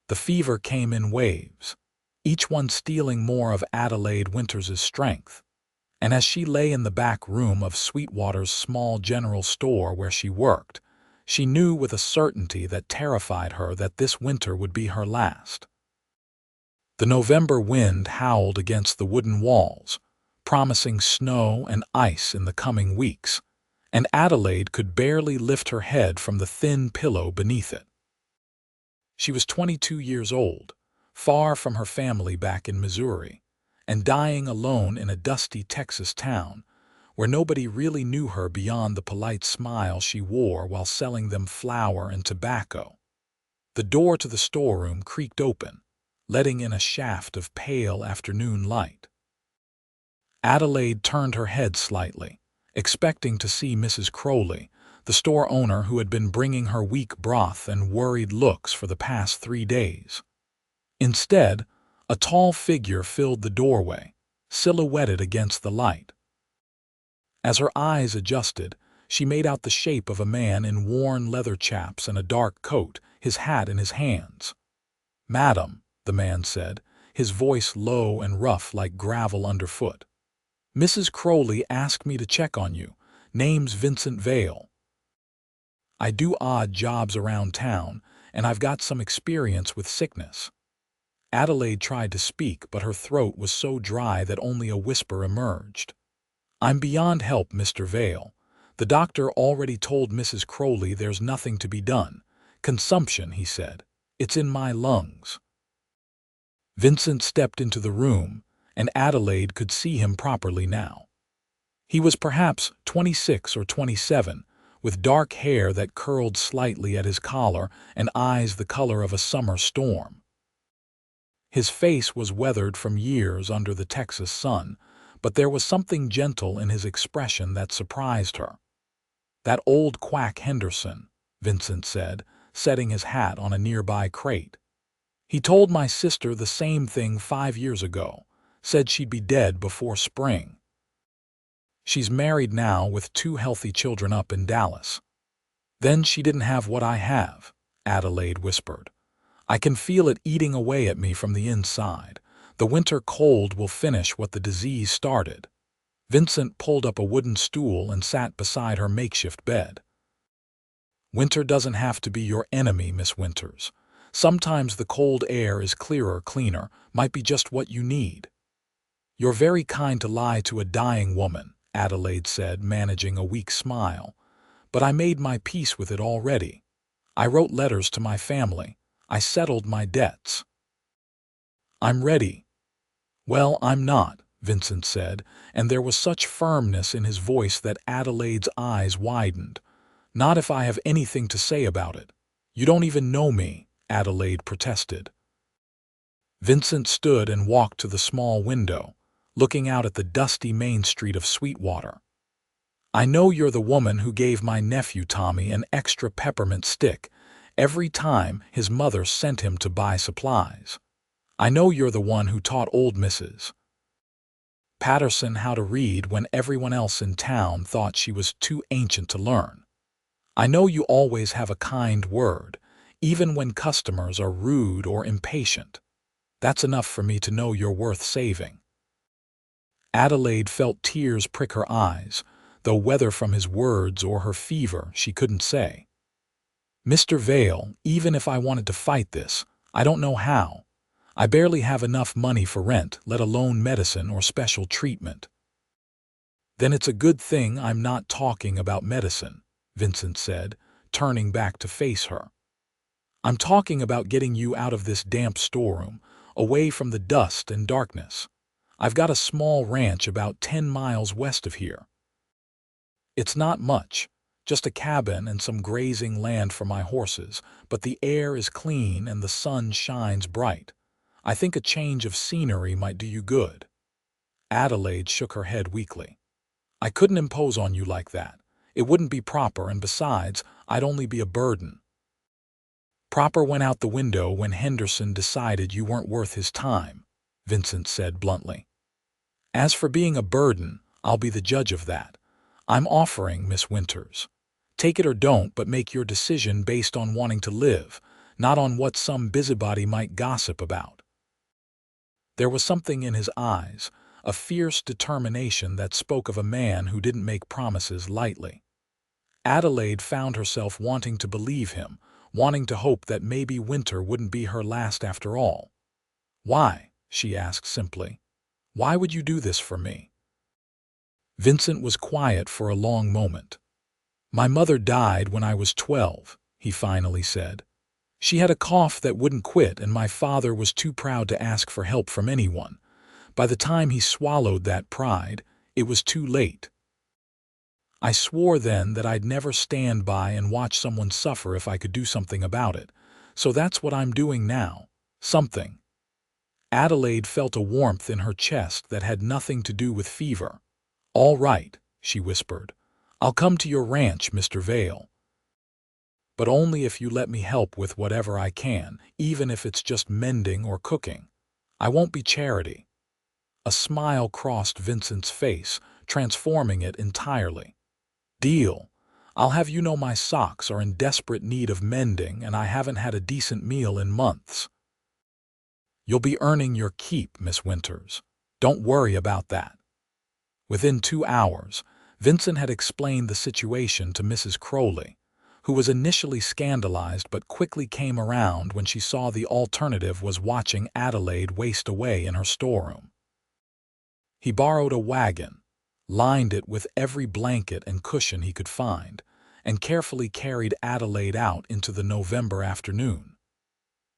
The fever came in waves, each one stealing more of Adelaide Winters' strength. And as she lay in the back room of Sweetwater's small general store where she worked, she knew with a certainty that terrified her that this winter would be her last. The November wind howled against the wooden walls, promising snow and ice in the coming weeks, and Adelaide could barely lift her head from the thin pillow beneath it. She was 22 years old, far from her family back in Missouri, and dying alone in a dusty Texas town where nobody really knew her beyond the polite smile she wore while selling them flour and tobacco. The door to the storeroom creaked open, letting in a shaft of pale afternoon light. Adelaide turned her head slightly, expecting to see Mrs. Crowley, the store owner who had been bringing her weak broth and worried looks for the past 3 days. Instead, a tall figure filled the doorway, silhouetted against the light. As her eyes adjusted, she made out the shape of a man in worn leather chaps and a dark coat, his hat in his hands. "Madam," the man said, his voice low and rough like gravel underfoot. "Mrs. Crowley asked me to check on you. Name's Vincent Vale. I do odd jobs around town, and I've got some experience with sickness." Adelaide tried to speak, but her throat was so dry that only a whisper emerged. "I'm beyond help, Mr. Vale. The doctor already told Mrs. Crowley there's nothing to be done. Consumption, he said. It's in my lungs." Vincent stepped into the room, and Adelaide could see him properly now. He was perhaps 26 or 27, with dark hair that curled slightly at his collar and eyes the color of a summer storm. His face was weathered from years under the Texas sun, but there was something gentle in his expression that surprised her. "That old quack Henderson," Vincent said, setting his hat on a nearby crate. "He told my sister the same thing 5 years ago, said she'd be dead before spring. She's married now with 2 healthy children up in Dallas." "Then she didn't have what I have," Adelaide whispered. "I can feel it eating away at me from the inside. The winter cold will finish what the disease started." Vincent pulled up a wooden stool and sat beside her makeshift bed. "Winter doesn't have to be your enemy, Miss Winters. Sometimes the cold air is cleaner, might be just what you need." "You're very kind to lie to a dying woman," Adelaide said, managing a weak smile. "But I made my peace with it already. I wrote letters to my family. I settled my debts. I'm ready." "Well, I'm not," Vincent said, and there was such firmness in his voice that Adelaide's eyes widened. "Not if I have anything to say about it." "You don't even know me," Adelaide protested. Vincent stood and walked to the small window, looking out at the dusty main street of Sweetwater. "I know you're the woman who gave my nephew Tommy an extra peppermint stick every time his mother sent him to buy supplies. I know you're the one who taught old Mrs. Patterson how to read when everyone else in town thought she was too ancient to learn. I know you always have a kind word, even when customers are rude or impatient. That's enough for me to know you're worth saving." Adelaide felt tears prick her eyes, though whether from his words or her fever she couldn't say. "Mr. Vale, even if I wanted to fight this, I don't know how. I barely have enough money for rent, let alone medicine or special treatment." "Then it's a good thing I'm not talking about medicine," Vincent said, turning back to face her. "I'm talking about getting you out of this damp storeroom, away from the dust and darkness. I've got a small ranch about 10 miles west of here. It's not much, just a cabin and some grazing land for my horses, but the air is clean and the sun shines bright. I think a change of scenery might do you good." Adelaide shook her head weakly. "I couldn't impose on you like that. It wouldn't be proper, and besides, I'd only be a burden." "Proper went out the window when Henderson decided you weren't worth his time," Vincent said bluntly. "As for being a burden, I'll be the judge of that. I'm offering, Miss Winters. Take it or don't, but make your decision based on wanting to live, not on what some busybody might gossip about. There was something in his eyes, a fierce determination that spoke of a man who didn't make promises lightly. Adelaide found herself wanting to believe him, wanting to hope that maybe winter wouldn't be her last after all. "Why?" she asked simply. "Why would you do this for me?" Vincent was quiet for a long moment. "My mother died when I was 12, he finally said. "She had a cough that wouldn't quit, and my father was too proud to ask for help from anyone. By the time he swallowed that pride, it was too late. I swore then that I'd never stand by and watch someone suffer if I could do something about it. So that's what I'm doing now. Something." Adelaide felt a warmth in her chest that had nothing to do with fever. "All right," she whispered. "I'll come to your ranch, Mr. Vale. But only if you let me help with whatever I can, even if it's just mending or cooking. I won't be charity." A smile crossed Vincent's face, transforming it entirely. "Deal. I'll have you know my socks are in desperate need of mending and I haven't had a decent meal in months." "You'll be earning your keep, Miss Winters. Don't worry about that." Within 2 hours, Vincent had explained the situation to Mrs. Crowley, who was initially scandalized but quickly came around when she saw the alternative was watching Adelaide waste away in her storeroom. He borrowed a wagon, lined it with every blanket and cushion he could find, and carefully carried Adelaide out into the November afternoon.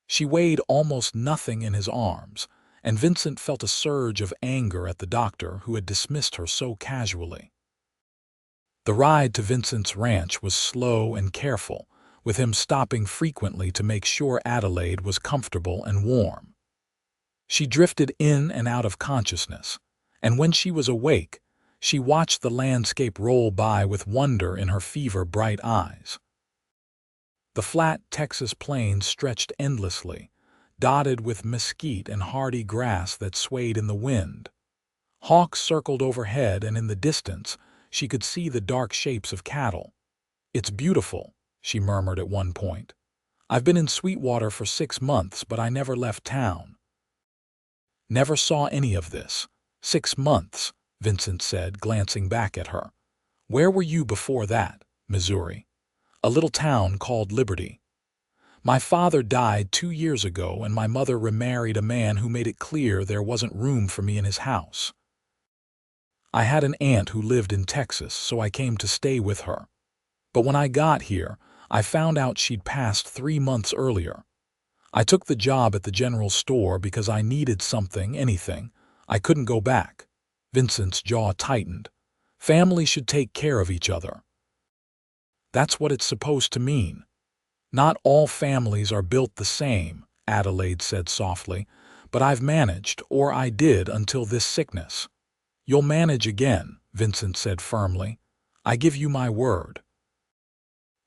She weighed almost nothing in his arms, and Vincent felt a surge of anger at the doctor who had dismissed her so casually. The ride to Vincent's ranch was slow and careful, with him stopping frequently to make sure Adelaide was comfortable and warm. She drifted in and out of consciousness, and when she was awake, she watched the landscape roll by with wonder in her fever-bright eyes. The flat Texas plains stretched endlessly, dotted with mesquite and hardy grass that swayed in the wind. Hawks circled overhead, and in the distance, she could see the dark shapes of cattle. "It's beautiful," she murmured at one point. "I've been in Sweetwater for 6 months, but I never left town." "Never saw any of this. 6 months," Vincent said, glancing back at her. "Where were you before that?" "Missouri. A little town called Liberty. My father died 2 years ago, and my mother remarried a man who made it clear there wasn't room for me in his house. I had an aunt who lived in Texas, so I came to stay with her. But when I got here, I found out she'd passed 3 months earlier. I took the job at the general store because I needed something, anything. I couldn't go back." Vincent's jaw tightened. "Family should take care of each other." "That's what it's supposed to mean." "Not all families are built the same," Adelaide said softly, "but I've managed, or I did until this sickness." "You'll manage again," Vincent said firmly. "I give you my word."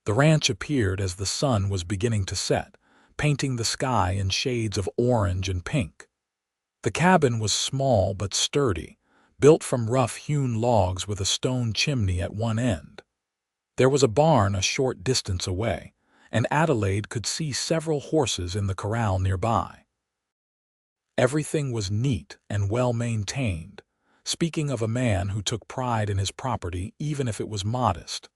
The ranch appeared as the sun was beginning to set, painting the sky in shades of orange and pink. The cabin was small but sturdy, built from rough-hewn logs with a stone chimney at one end. There was a barn a short distance away, and Adelaide could see several horses in the corral nearby. Everything was neat and well-maintained, speaking of a man who took pride in his property even if it was modest.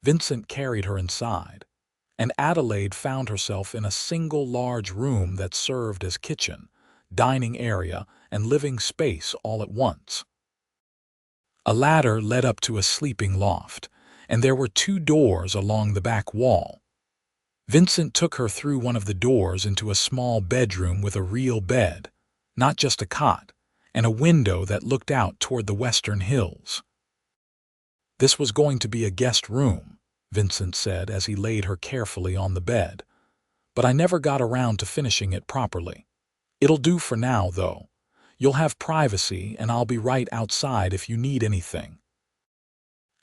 Vincent carried her inside, and Adelaide found herself in a single large room that served as kitchen, dining area, and living space all at once. A ladder led up to a sleeping loft, and there were 2 doors along the back wall. Vincent took her through one of the doors into a small bedroom with a real bed, not just a cot, and a window that looked out toward the western hills. "This was going to be a guest room," Vincent said as he laid her carefully on the bed, "but I never got around to finishing it properly. It'll do for now, though. You'll have privacy, and I'll be right outside if you need anything."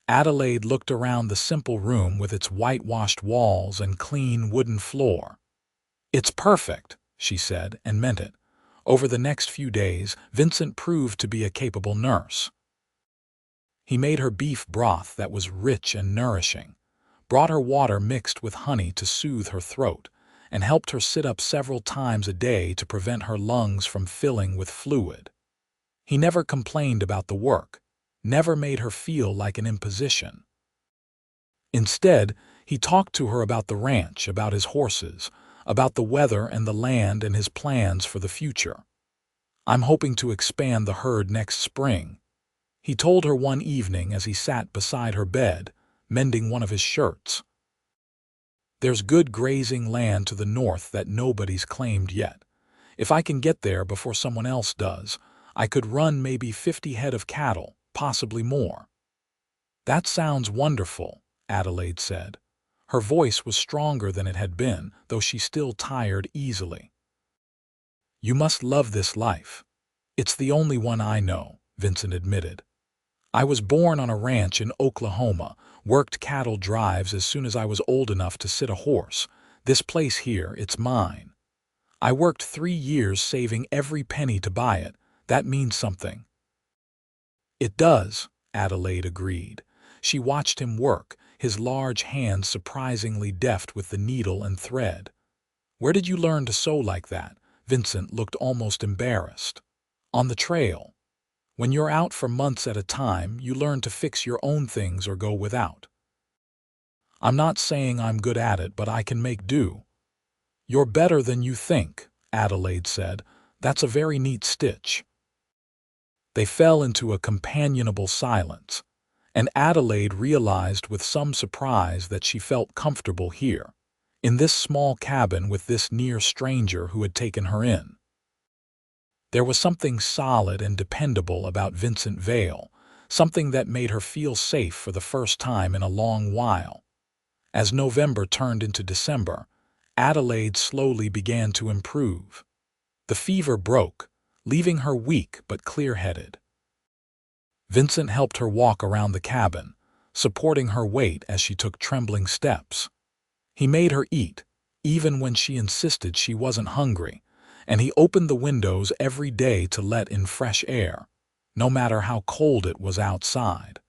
Adelaide looked around the simple room with its whitewashed walls and clean wooden floor. "It's perfect," she said, and meant it. Over the next few days, Vincent proved to be a capable nurse. He made her beef broth that was rich and nourishing, brought her water mixed with honey to soothe her throat, and helped her sit up several times a day to prevent her lungs from filling with fluid. He never complained about the work, never made her feel like an imposition. Instead, he talked to her about the ranch, about his horses, about the weather and the land and his plans for the future. "I'm hoping to expand the herd next spring," he told her one evening as he sat beside her bed, mending one of his shirts. "There's good grazing land to the north that nobody's claimed yet. If I can get there before someone else does, I could run maybe 50 head of cattle, possibly more." "That sounds wonderful," Adelaide said. Her voice was stronger than it had been, though she still tired easily. "You must love this life." "It's the only one I know," Vincent admitted. "I was born on a ranch in Oklahoma, worked cattle drives as soon as I was old enough to sit a horse. This place here, it's mine. I worked 3 years saving every penny to buy it. That means something." "It does," Adelaide agreed. She watched him work, his large hands surprisingly deft with the needle and thread. "Where did you learn to sew like that?" Vincent looked almost embarrassed. "On the trail. When you're out for months at a time, you learn to fix your own things or go without." "I'm not saying I'm good at it, but I can make do." "You're better than you think," Adelaide said. "That's a very neat stitch." They fell into a companionable silence, and Adelaide realized with some surprise that she felt comfortable here, in this small cabin with this near stranger who had taken her in. There was something solid and dependable about Vincent Vale, something that made her feel safe for the first time in a long while. As November turned into December, Adelaide slowly began to improve. The fever broke, leaving her weak but clear-headed. Vincent helped her walk around the cabin, supporting her weight as she took trembling steps. He made her eat, even when she insisted she wasn't hungry, and he opened the windows every day to let in fresh air, no matter how cold it was outside.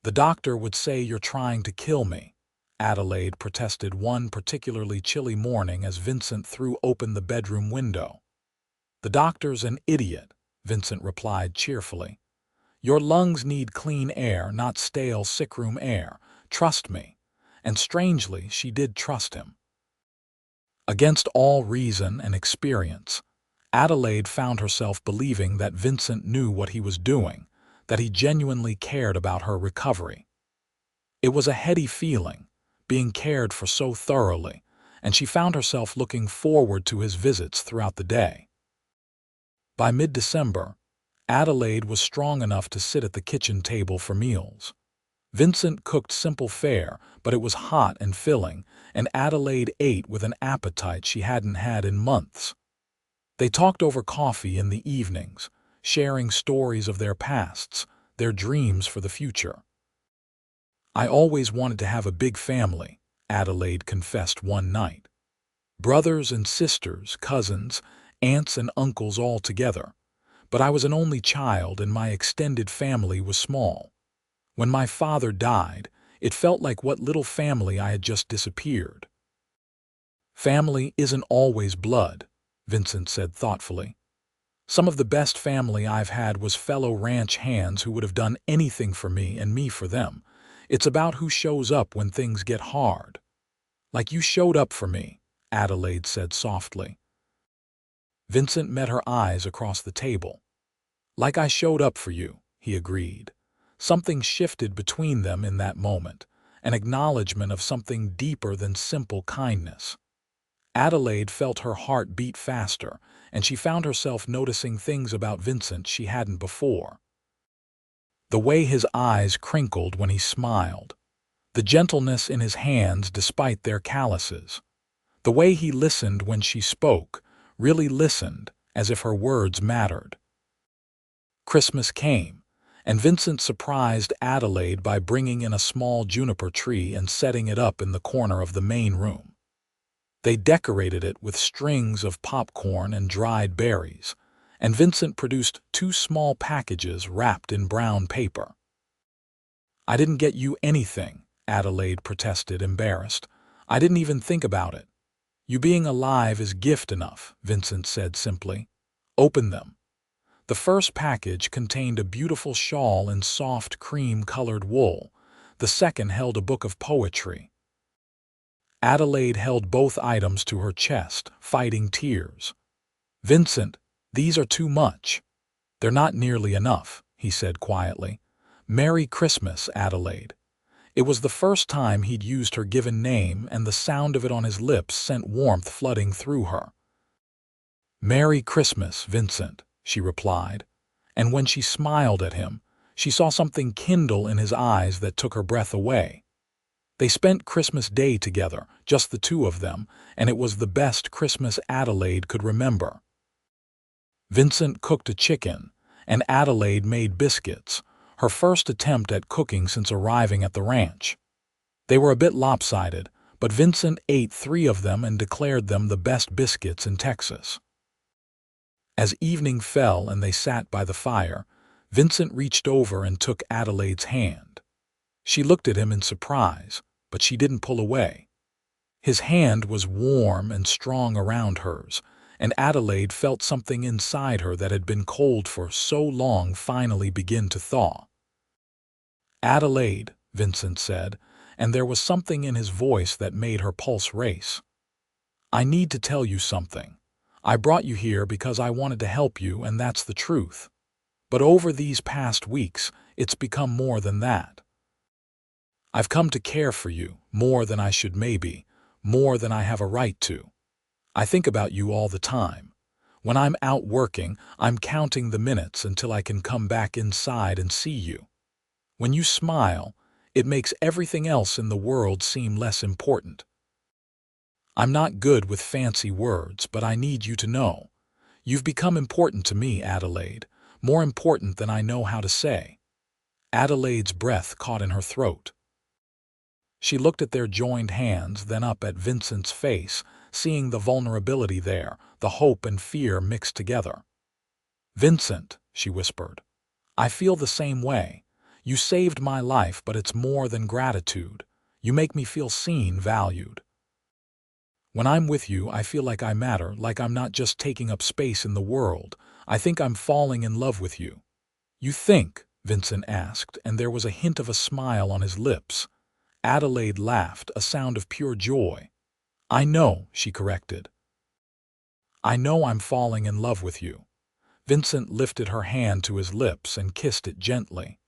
"The doctor would say you're trying to kill me," Adelaide protested one particularly chilly morning as Vincent threw open the bedroom window. "The doctor's an idiot," Vincent replied cheerfully. "Your lungs need clean air, not stale sickroom air. Trust me." And strangely, she did trust him. Against all reason and experience, Adelaide found herself believing that Vincent knew what he was doing, that he genuinely cared about her recovery. It was a heady feeling, being cared for so thoroughly, and she found herself looking forward to his visits throughout the day. By mid-December, Adelaide was strong enough to sit at the kitchen table for meals. Vincent cooked simple fare, but it was hot and filling, and Adelaide ate with an appetite she hadn't had in months. They talked over coffee in the evenings, sharing stories of their pasts, their dreams for the future. "I always wanted to have a big family," Adelaide confessed one night. "Brothers and sisters, cousins, aunts and uncles all together. But I was an only child and my extended family was small. When my father died, it felt like what little family I had just disappeared." "Family isn't always blood," Vincent said thoughtfully. "Some of the best family I've had was fellow ranch hands who would have done anything for me and me for them. It's about who shows up when things get hard." "Like you showed up for me," Adelaide said softly. Vincent met her eyes across the table. "Like I showed up for you," he agreed. Something shifted between them in that moment, an acknowledgement of something deeper than simple kindness. Adelaide felt her heart beat faster, and she found herself noticing things about Vincent she hadn't before. The way his eyes crinkled when he smiled, the gentleness in his hands despite their calluses, the way he listened when she spoke, really listened, as if her words mattered. Christmas came, and Vincent surprised Adelaide by bringing in a small juniper tree and setting it up in the corner of the main room. They decorated it with strings of popcorn and dried berries, and Vincent produced 2 small packages wrapped in brown paper. "I didn't get you anything," Adelaide protested, embarrassed. "I didn't even think about it." You being alive is gift enough, Vincent said simply. Open them. The first package contained a beautiful shawl in soft cream-colored wool. The second held a book of poetry. Adelaide held both items to her chest, fighting tears. Vincent, these are too much. They're not nearly enough, he said quietly. Merry Christmas, Adelaide. It was the first time he'd used her given name, and the sound of it on his lips sent warmth flooding through her. Merry Christmas, Vincent, she replied, and when she smiled at him, she saw something kindle in his eyes that took her breath away. They spent Christmas Day together, just the two of them, and it was the best Christmas Adelaide could remember. Vincent cooked a chicken, and Adelaide made biscuits, her first attempt at cooking since arriving at the ranch. They were a bit lopsided, but Vincent ate 3 of them and declared them the best biscuits in Texas. As evening fell and they sat by the fire, Vincent reached over and took Adelaide's hand. She looked at him in surprise, but she didn't pull away. His hand was warm and strong around hers, and Adelaide felt something inside her that had been cold for so long finally begin to thaw. Adelaide, Vincent said, and there was something in his voice that made her pulse race. I need to tell you something. I brought you here because I wanted to help you, and that's the truth. But over these past weeks, it's become more than that. I've come to care for you, more than I should maybe, more than I have a right to. I think about you all the time. When I'm out working, I'm counting the minutes until I can come back inside and see you. When you smile, it makes everything else in the world seem less important. I'm not good with fancy words, but I need you to know. You've become important to me, Adelaide, more important than I know how to say. Adelaide's breath caught in her throat. She looked at their joined hands, then up at Vincent's face, seeing the vulnerability there, the hope and fear mixed together. Vincent, she whispered, I feel the same way. You saved my life, but it's more than gratitude. You make me feel seen, valued. When I'm with you, I feel like I matter, like I'm not just taking up space in the world. I think I'm falling in love with you. You think? Vincent asked, and there was a hint of a smile on his lips. Adelaide laughed, a sound of pure joy. I know, she corrected. I know I'm falling in love with you. Vincent lifted her hand to his lips and kissed it gently.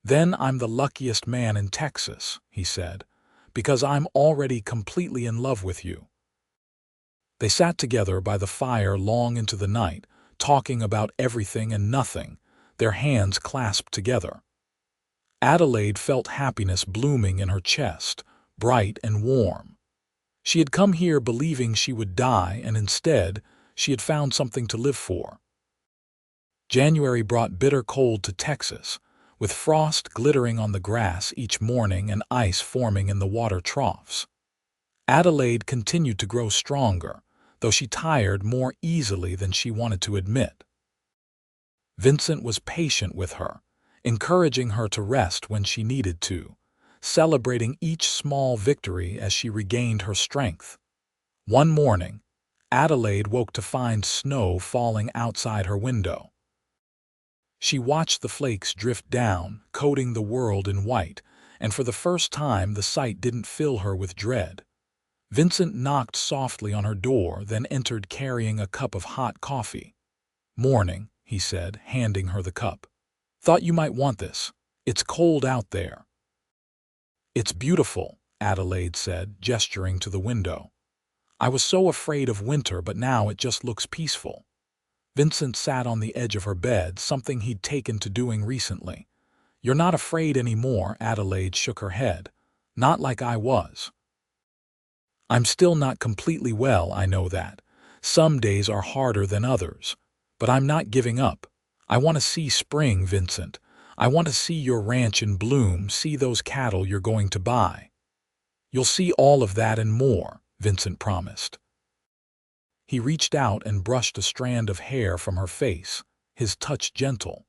Then I'm the luckiest man in Texas, he said, because I'm already completely in love with you. They sat together by the fire long into the night, talking about everything and nothing, their hands clasped together. Adelaide felt happiness blooming in her chest, bright and warm. She had come here believing she would die, and instead, she had found something to live for. January brought bitter cold to Texas, with frost glittering on the grass each morning and ice forming in the water troughs. Adelaide continued to grow stronger, though she tired more easily than she wanted to admit. Vincent was patient with her, encouraging her to rest when she needed to, celebrating each small victory as she regained her strength. One morning, Adelaide woke to find snow falling outside her window. She watched the flakes drift down, coating the world in white, and for the first time the sight didn't fill her with dread. Vincent knocked softly on her door, then entered carrying a cup of hot coffee. Morning, he said, handing her the cup. Thought you might want this. It's cold out there. It's beautiful, Adelaide said, gesturing to the window. I was so afraid of winter, but now it just looks peaceful. Vincent sat on the edge of her bed, something he'd taken to doing recently. You're not afraid anymore, Adelaide shook her head. Not like I was. I'm still not completely well, I know that. Some days are harder than others. But I'm not giving up. I want to see spring, Vincent. I want to see your ranch in bloom, see those cattle you're going to buy. You'll see all of that and more, Vincent promised. He reached out and brushed a strand of hair from her face, his touch gentle.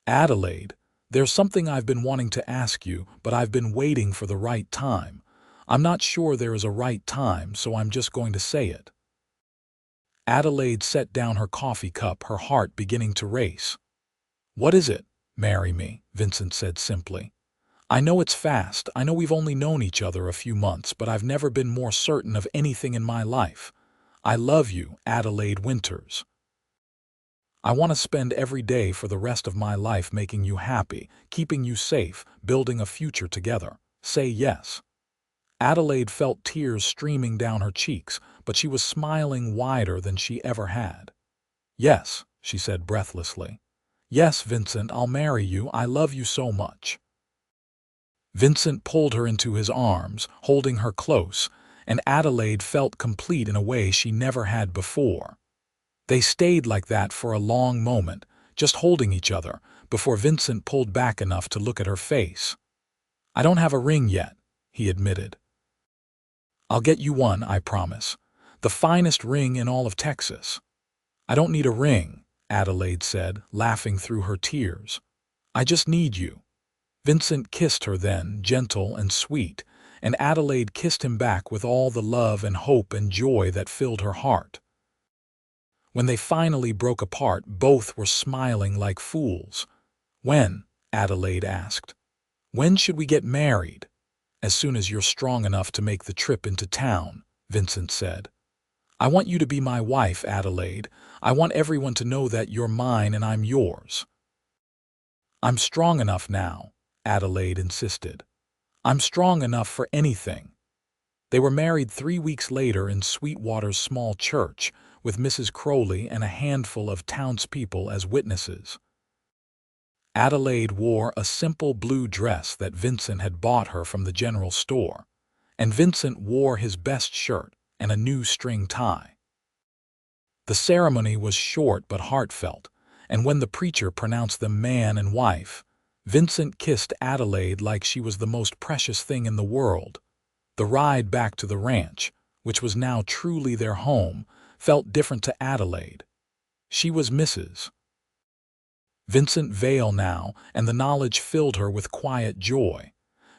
Adelaide, there's something I've been wanting to ask you, but I've been waiting for the right time. I'm not sure there is a right time, so I'm just going to say it." Adelaide set down her coffee cup, her heart beginning to race. "What is it?" "Marry me," Vincent said simply. "I know it's fast, I know we've only known each other a few months, but I've never been more certain of anything in my life. I love you, Adelaide Winters. I want to spend every day for the rest of my life making you happy, keeping you safe, building a future together. Say yes." Adelaide felt tears streaming down her cheeks, but she was smiling wider than she ever had. "Yes," she said breathlessly. "Yes, Vincent, I'll marry you. I love you so much." Vincent pulled her into his arms, holding her close, and Adelaide felt complete in a way she never had before. They stayed like that for a long moment, just holding each other, before Vincent pulled back enough to look at her face. "I don't have a ring yet," he admitted. "I'll get you one, I promise. The finest ring in all of Texas." "I don't need a ring," Adelaide said, laughing through her tears. "I just need you." Vincent kissed her then, gentle and sweet, and Adelaide kissed him back with all the love and hope and joy that filled her heart. When they finally broke apart, both were smiling like fools. "When?" Adelaide asked. "When should we get married?" "As soon as you're strong enough to make the trip into town," Vincent said. "I want you to be my wife, Adelaide. I want everyone to know that you're mine and I'm yours." "I'm strong enough now," Adelaide insisted. "I'm strong enough for anything." They were married 3 weeks later in Sweetwater's small church, with Mrs. Crowley and a handful of townspeople as witnesses. Adelaide wore a simple blue dress that Vincent had bought her from the general store, and Vincent wore his best shirt and a new string tie. The ceremony was short but heartfelt, and when the preacher pronounced them man and wife, Vincent kissed Adelaide like she was the most precious thing in the world. The ride back to the ranch, which was now truly their home, felt different to Adelaide. She was Mrs. Vincent Vale now, and the knowledge filled her with quiet joy.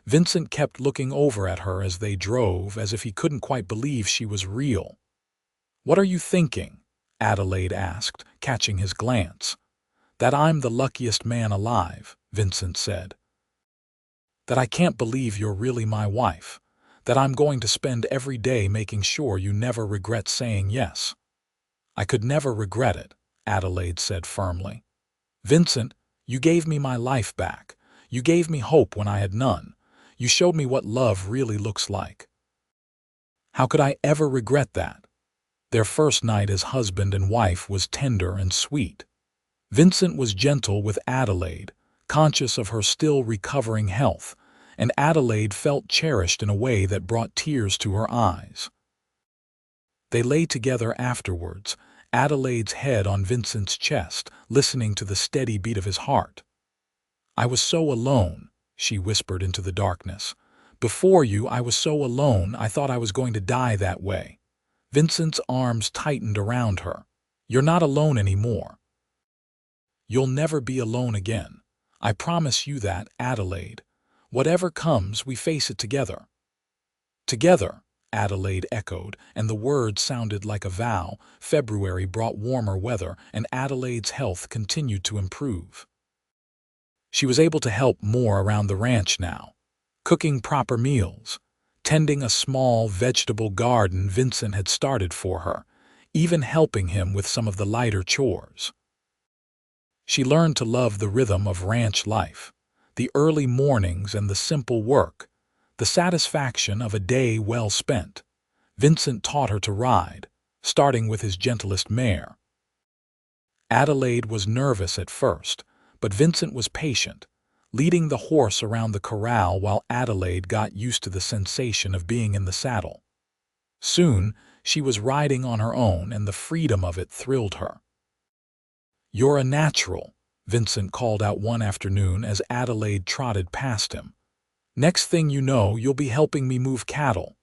Vincent kept looking over at her as they drove, as if he couldn't quite believe she was real. "What are you thinking?" Adelaide asked, catching his glance. "That I'm the luckiest man alive," Vincent said. "That I can't believe you're really my wife. That I'm going to spend every day making sure you never regret saying yes." "I could never regret it," Adelaide said firmly. "Vincent, you gave me my life back. You gave me hope when I had none. You showed me what love really looks like." "How could I ever regret that?" Their first night as husband and wife was tender and sweet. Vincent was gentle with Adelaide, conscious of her still recovering health, and Adelaide felt cherished in a way that brought tears to her eyes. They lay together afterwards, Adelaide's head on Vincent's chest, listening to the steady beat of his heart. "I was so alone," she whispered into the darkness. "Before you, I was so alone, I thought I was going to die that way." Vincent's arms tightened around her. "You're not alone anymore. You'll never be alone again. I promise you that, Adelaide. Whatever comes, we face it together." "Together," Adelaide echoed, and the words sounded like a vow. February brought warmer weather, and Adelaide's health continued to improve. She was able to help more around the ranch now, cooking proper meals, tending a small vegetable garden Vincent had started for her, even helping him with some of the lighter chores. She learned to love the rhythm of ranch life, the early mornings and the simple work, the satisfaction of a day well spent. Vincent taught her to ride, starting with his gentlest mare. Adelaide was nervous at first, but Vincent was patient, leading the horse around the corral while Adelaide got used to the sensation of being in the saddle. Soon, she was riding on her own, and the freedom of it thrilled her. "You're a natural," Vincent called out one afternoon as Adelaide trotted past him. "Next thing you know, you'll be helping me move cattle."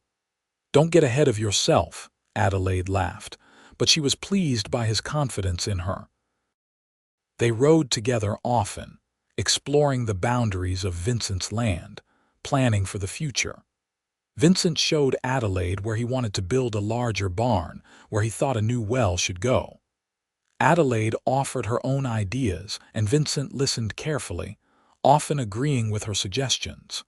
"Don't get ahead of yourself," Adelaide laughed, but she was pleased by his confidence in her. They rode together often, exploring the boundaries of Vincent's land, planning for the future. Vincent showed Adelaide where he wanted to build a larger barn, where he thought a new well should go. Adelaide offered her own ideas, and Vincent listened carefully, often agreeing with her suggestions.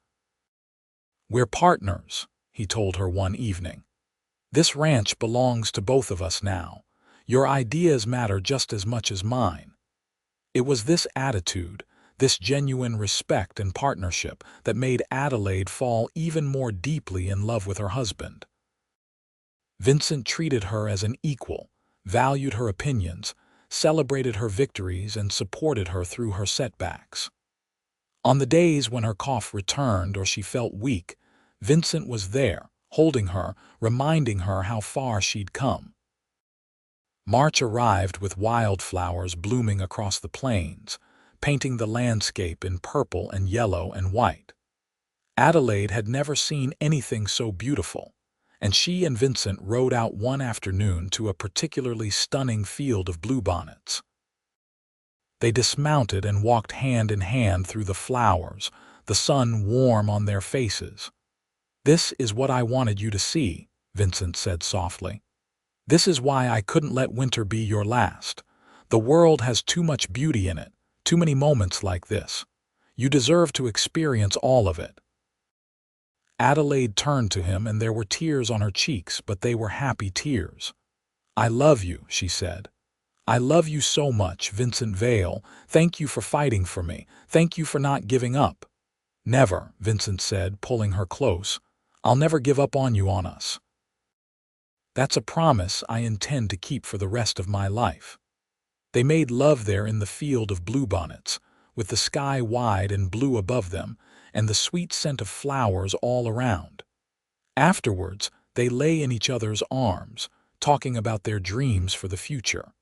"We're partners," he told her one evening. "This ranch belongs to both of us now. Your ideas matter just as much as mine." It was this attitude, this genuine respect and partnership, that made Adelaide fall even more deeply in love with her husband. Vincent treated her as an equal, valued her opinions, celebrated her victories, and supported her through her setbacks. On the days when her cough returned or she felt weak, Vincent was there, holding her, reminding her how far she'd come. March arrived with wildflowers blooming across the plains, painting the landscape in purple and yellow and white. Adelaide had never seen anything so beautiful, and she and Vincent rode out one afternoon to a particularly stunning field of bluebonnets. They dismounted and walked hand in hand through the flowers, the sun warm on their faces. "This is what I wanted you to see," Vincent said softly. "This is why I couldn't let winter be your last. The world has too much beauty in it, too many moments like this. You deserve to experience all of it." Adelaide turned to him, and there were tears on her cheeks, but they were happy tears. "I love you," she said. "I love you so much, Vincent Vale. Thank you for fighting for me. Thank you for not giving up." "Never," Vincent said, pulling her close. "I'll never give up on you, on us. That's a promise I intend to keep for the rest of my life." They made love there in the field of bluebonnets, with the sky wide and blue above them, and the sweet scent of flowers all around. Afterwards, they lay in each other's arms, talking about their dreams for the future.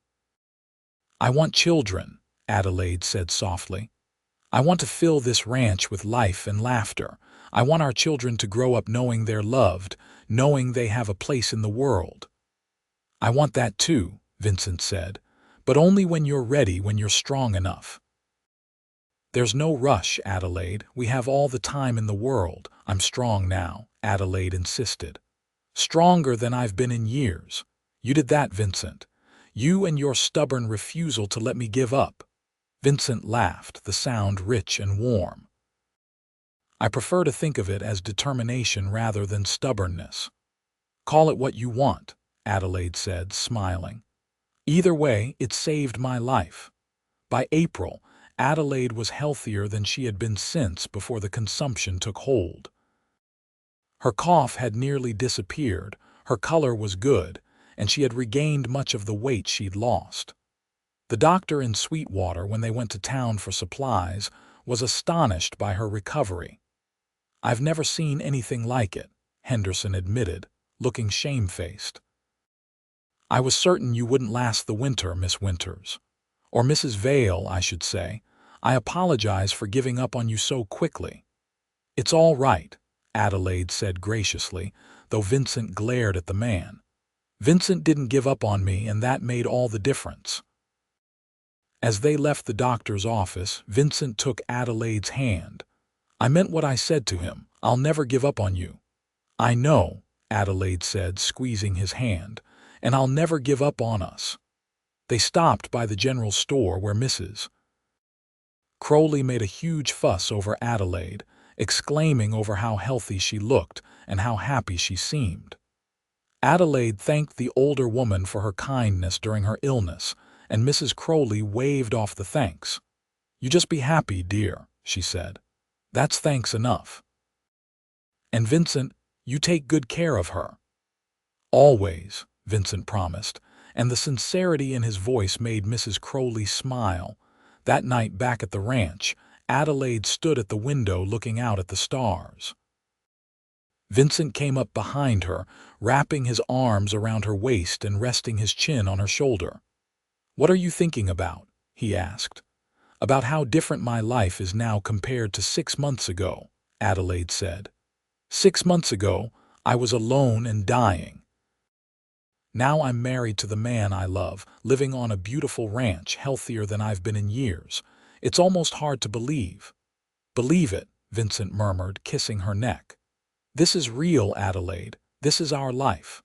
"I want children," Adelaide said softly. "I want to fill this ranch with life and laughter. I want our children to grow up knowing they're loved, knowing they have a place in the world." "I want that too," Vincent said, "but only when you're ready, when you're strong enough." "There's no rush, Adelaide. We have all the time in the world. I'm strong now," Adelaide insisted. "Stronger than I've been in years. You did that, Vincent. You and your stubborn refusal to let me give up." Vincent laughed, the sound rich and warm. "I prefer to think of it as determination rather than stubbornness." "Call it what you want," Adelaide said, smiling. "Either way, it saved my life." By April, Adelaide was healthier than she had been since before the consumption took hold. Her cough had nearly disappeared, her color was good, and she had regained much of the weight she'd lost. The doctor in Sweetwater, when they went to town for supplies, was astonished by her recovery. "I've never seen anything like it," Henderson admitted, looking shamefaced. "I was certain you wouldn't last the winter, Miss Winters. Or Mrs. Vale, I should say. I apologize for giving up on you so quickly." "It's all right," Adelaide said graciously, though Vincent glared at the man. "Vincent didn't give up on me, and that made all the difference." As they left the doctor's office, Vincent took Adelaide's hand. "I meant what I said to him. I'll never give up on you." "I know," Adelaide said, squeezing his hand, "and I'll never give up on us." They stopped by the general store where Mrs. Crowley made a huge fuss over Adelaide, exclaiming over how healthy she looked and how happy she seemed. Adelaide thanked the older woman for her kindness during her illness, and Mrs. Crowley waved off the thanks. "You just be happy, dear," she said. "That's thanks enough. And Vincent, you take good care of her." "Always," Vincent promised, and the sincerity in his voice made Mrs. Crowley smile. That night back at the ranch, Adelaide stood at the window looking out at the stars. Vincent came up behind her, wrapping his arms around her waist and resting his chin on her shoulder. "What are you thinking about?" he asked. "About how different my life is now compared to 6 months ago," Adelaide said. "6 months ago, I was alone and dying. Now I'm married to the man I love, living on a beautiful ranch, healthier than I've been in years. It's almost hard to believe." "Believe it," Vincent murmured, kissing her neck. "This is real, Adelaide. This is our life."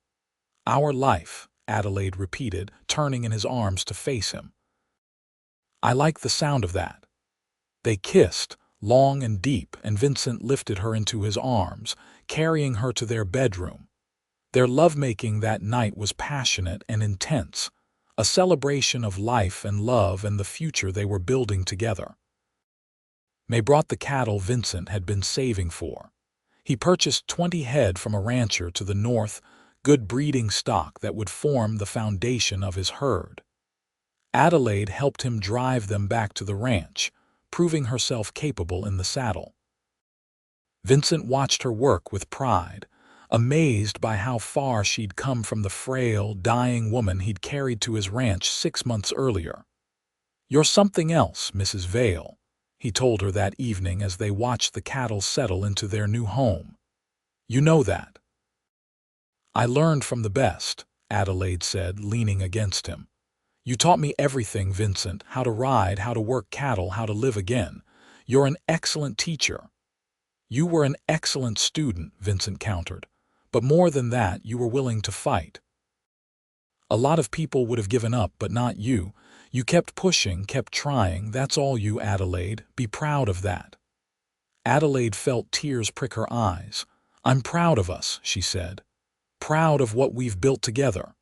"Our life," Adelaide repeated, turning in his arms to face him. "I like the sound of that." They kissed, long and deep, and Vincent lifted her into his arms, carrying her to their bedroom. Their lovemaking that night was passionate and intense, a celebration of life and love and the future they were building together. May brought the cattle Vincent had been saving for. He purchased 20 head from a rancher to the north, good breeding stock that would form the foundation of his herd. Adelaide helped him drive them back to the ranch, proving herself capable in the saddle. Vincent watched her work with pride, amazed by how far she'd come from the frail, dying woman he'd carried to his ranch 6 months earlier. "You're something else, Mrs. Vale," he told her that evening as they watched the cattle settle into their new home. "You know that." "I learned from the best," Adelaide said, leaning against him. "You taught me everything, Vincent, how to ride, how to work cattle, how to live again. You're an excellent teacher." "You were an excellent student," Vincent countered. "But more than that, you were willing to fight. A lot of people would have given up, but not you. You kept pushing, kept trying. That's all you, Adelaide. Be proud of that." Adelaide felt tears prick her eyes. "I'm proud of us," she said. "Proud of what we've built together."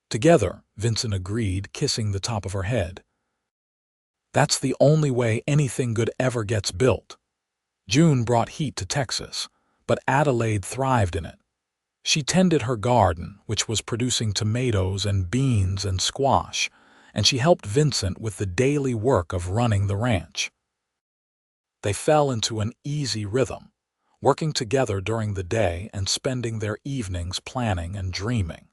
"Together," Vincent agreed, kissing the top of her head. "That's the only way anything good ever gets built." June brought heat to Texas, but Adelaide thrived in it. She tended her garden, which was producing tomatoes and beans and squash, and she helped Vincent with the daily work of running the ranch. They fell into an easy rhythm, working together during the day and spending their evenings planning and dreaming.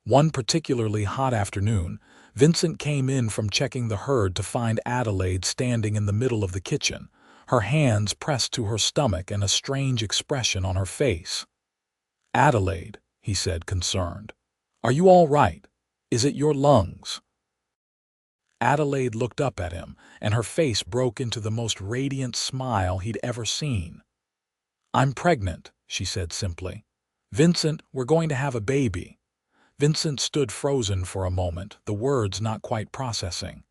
One particularly hot afternoon, Vincent came in from checking the herd to find Adelaide standing in the middle of the kitchen, her hands pressed to her stomach and a strange expression on her face. "Adelaide," he said, concerned, "are you all right? Is it your lungs?" Adelaide looked up at him, and her face broke into the most radiant smile he'd ever seen. "I'm pregnant," she said simply. "Vincent, we're going to have a baby." Vincent stood frozen for a moment, the words not quite processing.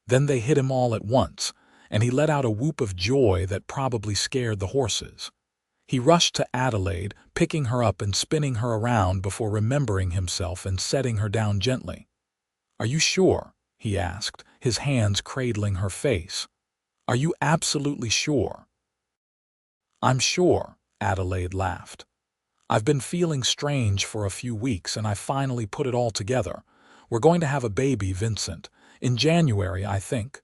Then they hit him all at once, and he let out a whoop of joy that probably scared the horses. He rushed to Adelaide, picking her up and spinning her around before remembering himself and setting her down gently. "Are you sure?" he asked, his hands cradling her face. "Are you absolutely sure?" "I'm sure," Adelaide laughed. "I've been feeling strange for a few weeks and I finally put it all together. We're going to have a baby, Vincent. In January, I think."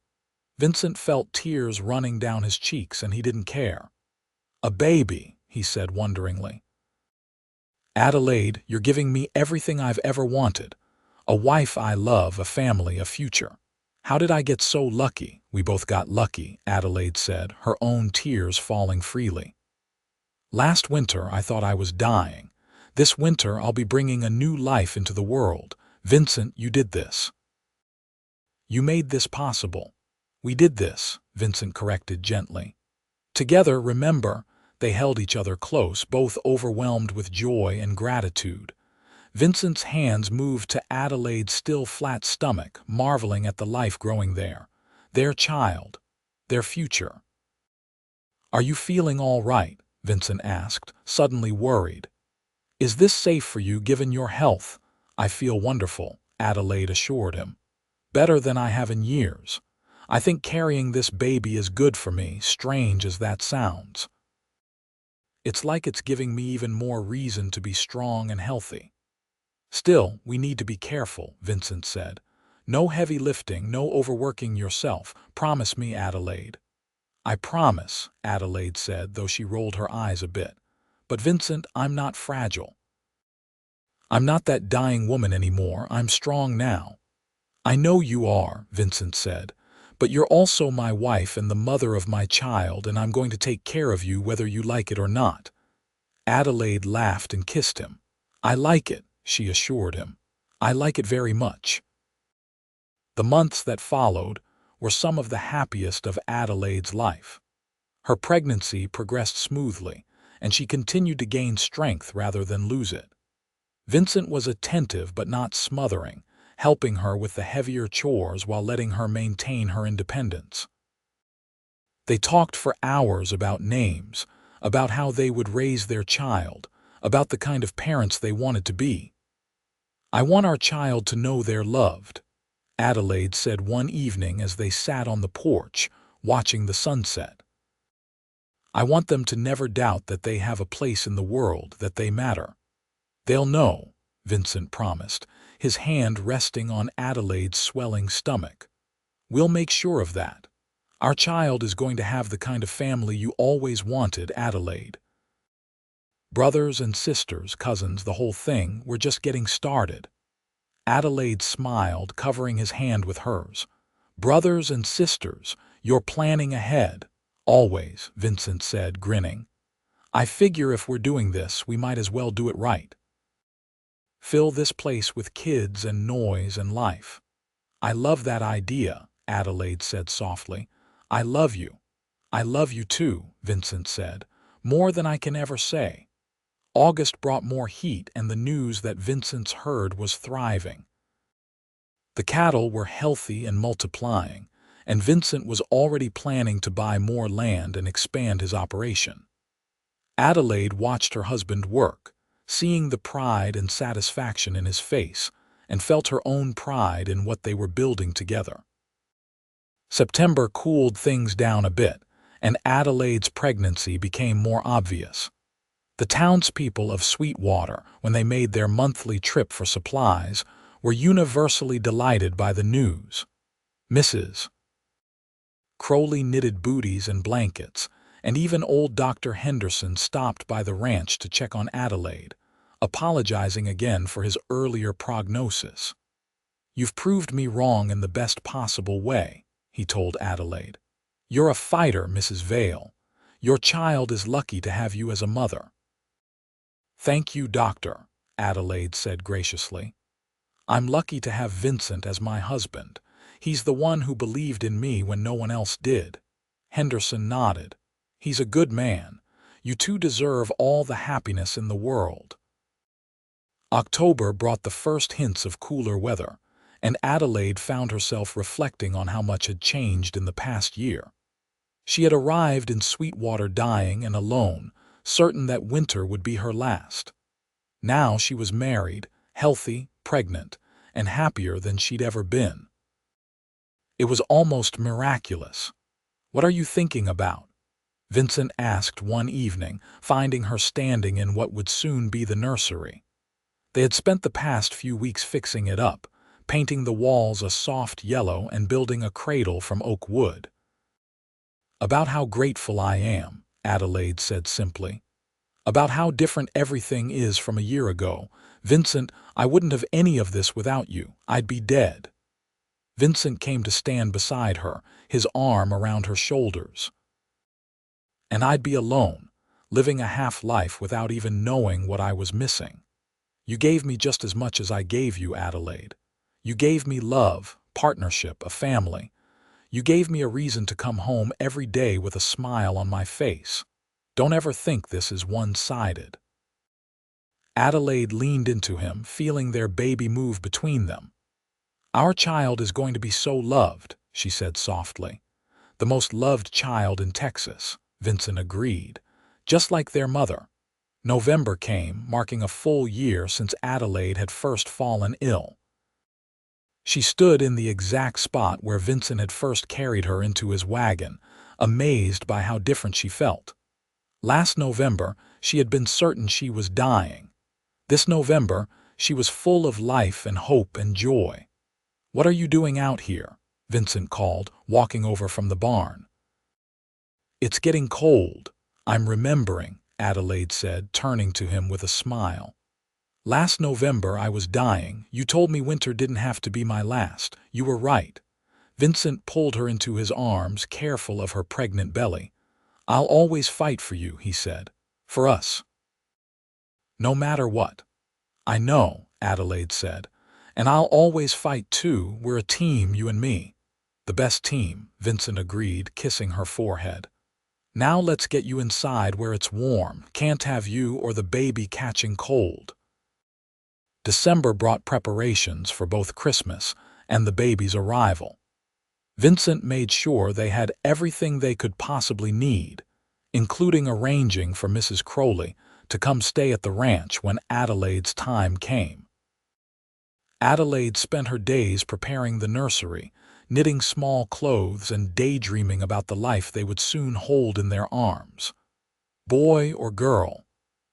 Vincent felt tears running down his cheeks and he didn't care. "A baby," he said wonderingly. "Adelaide, you're giving me everything I've ever wanted. A wife I love, a family, a future. How did I get so lucky?" "We both got lucky," Adelaide said, her own tears falling freely. "Last winter I thought I was dying. This winter I'll be bringing a new life into the world. Vincent, you did this. You made this possible." "We did this," Vincent corrected gently. "Together, remember." They held each other close, both overwhelmed with joy and gratitude. Vincent's hands moved to Adelaide's still flat stomach, marveling at the life growing there. Their child. Their future. "Are you feeling all right?" Vincent asked, suddenly worried. "Is this safe for you given your health?" "I feel wonderful," Adelaide assured him. "Better than I have in years. I think carrying this baby is good for me, strange as that sounds. It's like it's giving me even more reason to be strong and healthy." "Still, we need to be careful," Vincent said. "No heavy lifting, no overworking yourself. Promise me, Adelaide." "I promise," Adelaide said, though she rolled her eyes a bit. "But Vincent, I'm not fragile. I'm not that dying woman anymore. I'm strong now." "I know you are," Vincent said. "But you're also my wife and the mother of my child, and I'm going to take care of you whether you like it or not." Adelaide laughed and kissed him. "I like it," she assured him. "I like it very much." The months that followed were some of the happiest of Adelaide's life. Her pregnancy progressed smoothly, and she continued to gain strength rather than lose it. Vincent was attentive but not smothering, helping her with the heavier chores while letting her maintain her independence. They talked for hours about names, about how they would raise their child, about the kind of parents they wanted to be. "I want our child to know they're loved," Adelaide said one evening as they sat on the porch, watching the sunset. "I want them to never doubt that they have a place in the world, that they matter." "They'll know," Vincent promised, his hand resting on Adelaide's swelling stomach. "We'll make sure of that. Our child is going to have the kind of family you always wanted, Adelaide." Brothers and sisters, cousins, the whole thing, were just getting started. Adelaide smiled, covering his hand with hers. "Brothers and sisters, you're planning ahead." "Always," Vincent said, grinning. "I figure if we're doing this, we might as well do it right. Fill this place with kids and noise and life." "I love that idea," Adelaide said softly. "I love you." "I love you too," Vincent said, "more than I can ever say." August brought more heat, and the news that Vincent's herd was thriving. The cattle were healthy and multiplying, and Vincent was already planning to buy more land and expand his operation. Adelaide watched her husband work, seeing the pride and satisfaction in his face, and felt her own pride in what they were building together. September cooled things down a bit, and Adelaide's pregnancy became more obvious. The townspeople of Sweetwater, when they made their monthly trip for supplies, were universally delighted by the news. Mrs. Crowley knitted booties and blankets, and even old Dr. Henderson stopped by the ranch to check on Adelaide, apologizing again for his earlier prognosis. "You've proved me wrong in the best possible way," he told Adelaide. "You're a fighter, Mrs. Vale. Your child is lucky to have you as a mother." "Thank you, Doctor," Adelaide said graciously. "I'm lucky to have Vincent as my husband. He's the one who believed in me when no one else did." Henderson nodded. "He's a good man. You two deserve all the happiness in the world." October brought the first hints of cooler weather, and Adelaide found herself reflecting on how much had changed in the past year. She had arrived in Sweetwater dying and alone, certain that winter would be her last. Now she was married, healthy, pregnant, and happier than she'd ever been. It was almost miraculous. "What are you thinking about?" Vincent asked one evening, finding her standing in what would soon be the nursery. They had spent the past few weeks fixing it up, painting the walls a soft yellow and building a cradle from oak wood. "About how grateful I am," Adelaide said simply. "About how different everything is from a year ago. Vincent, I wouldn't have any of this without you. I'd be dead." Vincent came to stand beside her, his arm around her shoulders. "And I'd be alone, living a half-life without even knowing what I was missing. You gave me just as much as I gave you, Adelaide. You gave me love, partnership, a family. You gave me a reason to come home every day with a smile on my face. Don't ever think this is one-sided." Adelaide leaned into him, feeling their baby move between them. "Our child is going to be so loved," she said softly. "The most loved child in Texas," Vincent agreed, "just like their mother." November came, marking a full year since Adelaide had first fallen ill. She stood in the exact spot where Vincent had first carried her into his wagon, amazed by how different she felt. Last November, she had been certain she was dying. This November, she was full of life and hope and joy. "What are you doing out here?" Vincent called, walking over from the barn. "It's getting cold. I'm remembering," Adelaide said, turning to him with a smile. "Last November I was dying. You told me winter didn't have to be my last. You were right." Vincent pulled her into his arms, careful of her pregnant belly. "I'll always fight for you," he said. "For us. No matter what." "I know," Adelaide said. "And I'll always fight too. We're a team, you and me." "The best team," Vincent agreed, kissing her forehead. Now let's get you inside where it's warm. Can't have you or the baby catching cold. December brought preparations for both Christmas and the baby's arrival. Vincent made sure they had everything they could possibly need, including arranging for Mrs. Crowley to come stay at the ranch when Adelaide's time came. Adelaide spent her days preparing the nursery, knitting small clothes and daydreaming about the life they would soon hold in their arms. "Boy or girl?"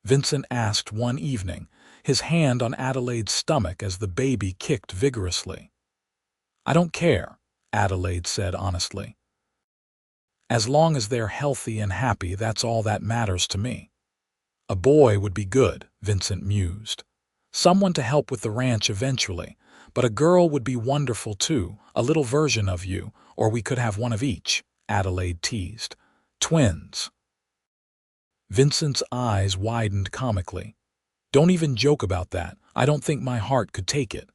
Vincent asked one evening, his hand on Adelaide's stomach as the baby kicked vigorously. "I don't care," Adelaide said honestly. "As long as they're healthy and happy, that's all that matters to me." "A boy would be good," Vincent mused. "Someone to help with the ranch eventually, but a girl would be wonderful too, a little version of you, or we could have one of each," Adelaide teased. "Twins." Vincent's eyes widened comically. "Don't even joke about that. I don't think my heart could take it."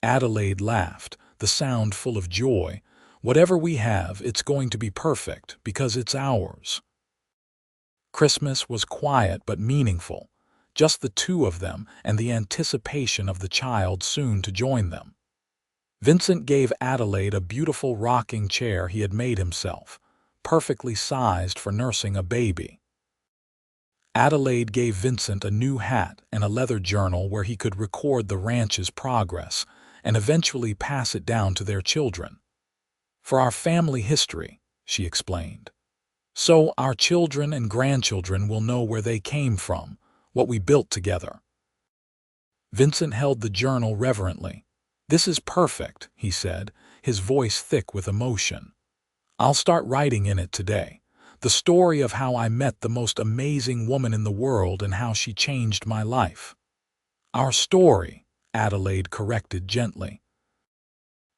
Adelaide laughed, the sound full of joy. "Whatever we have, it's going to be perfect, because it's ours." Christmas was quiet but meaningful, just the two of them and the anticipation of the child soon to join them. Vincent gave Adelaide a beautiful rocking chair he had made himself, perfectly sized for nursing a baby. Adelaide gave Vincent a new hat and a leather journal where he could record the ranch's progress and eventually pass it down to their children. "For our family history," she explained. "So our children and grandchildren will know where they came from, what we built together." Vincent held the journal reverently. "This is perfect," he said, his voice thick with emotion. "I'll start writing in it today. The story of how I met the most amazing woman in the world and how she changed my life." "Our story," Adelaide corrected gently.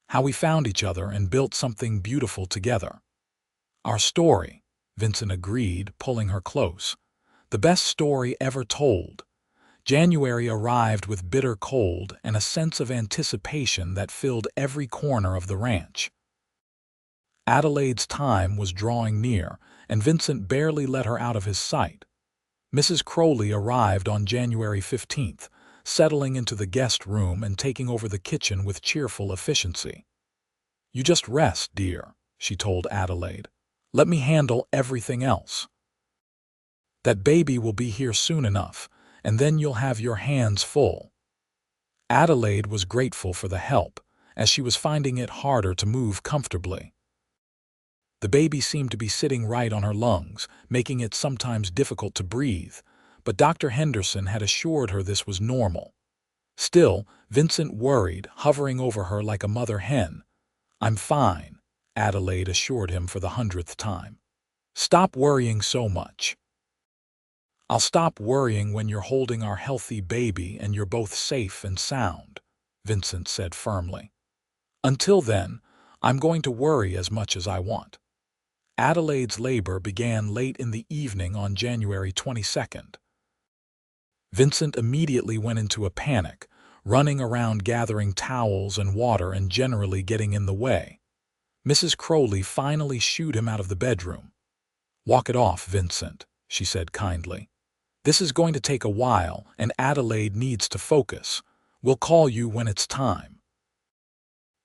"How we found each other and built something beautiful together." "Our story," Vincent agreed, pulling her close. "The best story ever told." January arrived with bitter cold and a sense of anticipation that filled every corner of the ranch. Adelaide's time was drawing near, and Vincent barely let her out of his sight. Mrs. Crowley arrived on January 15th, settling into the guest room and taking over the kitchen with cheerful efficiency. "You just rest, dear," she told Adelaide. "Let me handle everything else. That baby will be here soon enough, and then you'll have your hands full." Adelaide was grateful for the help, as she was finding it harder to move comfortably. The baby seemed to be sitting right on her lungs, making it sometimes difficult to breathe, but Dr. Henderson had assured her this was normal. Still, Vincent worried, hovering over her like a mother hen. "I'm fine," Adelaide assured him for the 100th time. "Stop worrying so much." "I'll stop worrying when you're holding our healthy baby and you're both safe and sound," Vincent said firmly. "Until then, I'm going to worry as much as I want." Adelaide's labor began late in the evening on January 22nd. Vincent immediately went into a panic, running around gathering towels and water and generally getting in the way. Mrs. Crowley finally shooed him out of the bedroom. "Walk it off, Vincent," she said kindly. "This is going to take a while, and Adelaide needs to focus. We'll call you when it's time."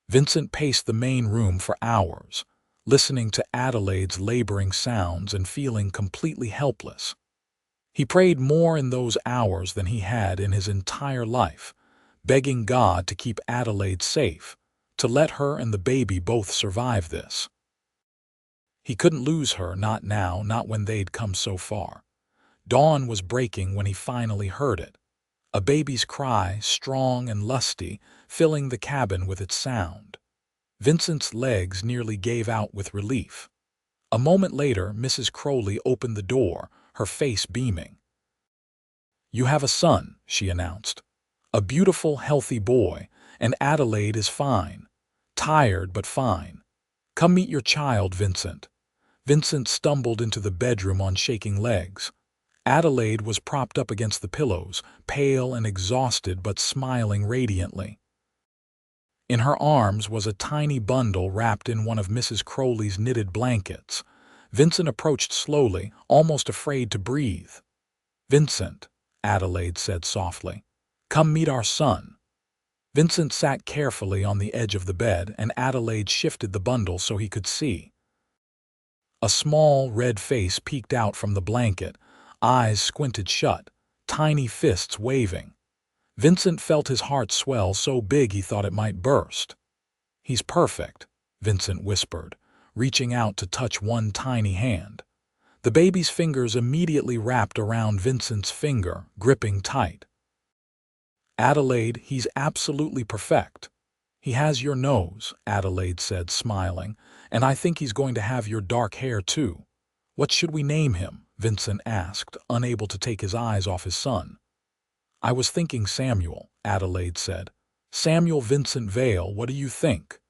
Vincent paced the main room for hours, listening to Adelaide's laboring sounds and feeling completely helpless. He prayed more in those hours than he had in his entire life, begging God to keep Adelaide safe, to let her and the baby both survive this. He couldn't lose her, not now, not when they'd come so far. Dawn was breaking when he finally heard it. A baby's cry, strong and lusty, filling the cabin with its sound. Vincent's legs nearly gave out with relief. A moment later, Mrs. Crowley opened the door, her face beaming. "You have a son," she announced. "A beautiful, healthy boy, and Adelaide is fine. Tired, but fine. Come meet your child, Vincent." Vincent stumbled into the bedroom on shaking legs. Adelaide was propped up against the pillows, pale and exhausted but smiling radiantly. In her arms was a tiny bundle wrapped in one of Mrs. Crowley's knitted blankets. Vincent approached slowly, almost afraid to breathe. "Vincent," Adelaide said softly, "come meet our son." Vincent sat carefully on the edge of the bed, and Adelaide shifted the bundle so he could see. A small, red face peeked out from the blanket, eyes squinted shut, tiny fists waving. Vincent felt his heart swell so big he thought it might burst. "He's perfect," Vincent whispered, reaching out to touch one tiny hand. The baby's fingers immediately wrapped around Vincent's finger, gripping tight. "Adelaide, he's absolutely perfect. He has your nose," Adelaide said, smiling, "and I think he's going to have your dark hair too." "What should we name him?" Vincent asked, unable to take his eyes off his son. "I was thinking Samuel," Adelaide said. "Samuel Vincent Vale, what do you think?"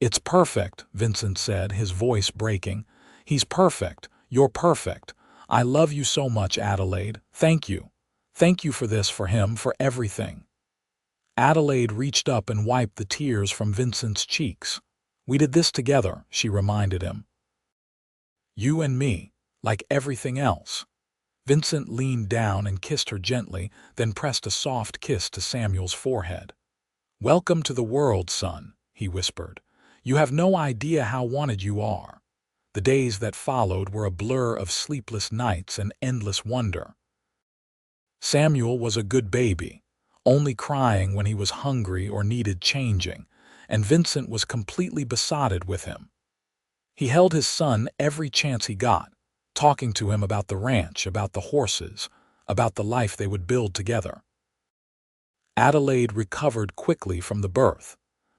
"It's perfect," Vincent said, his voice breaking. "He's perfect. You're perfect. I love you so much, Adelaide. Thank you. Thank you for this, for him, for everything." Adelaide reached up and wiped the tears from Vincent's cheeks. "We did this together," she reminded him. "You and me, like everything else." Vincent leaned down and kissed her gently, then pressed a soft kiss to Samuel's forehead. "Welcome to the world, son," he whispered. "You have no idea how wanted you are." The days that followed were a blur of sleepless nights and endless wonder. Samuel was a good baby, only crying when he was hungry or needed changing, and Vincent was completely besotted with him. He held his son every chance he got, talking to him about the ranch, about the horses, about the life they would build together. Adelaide recovered quickly from the birth,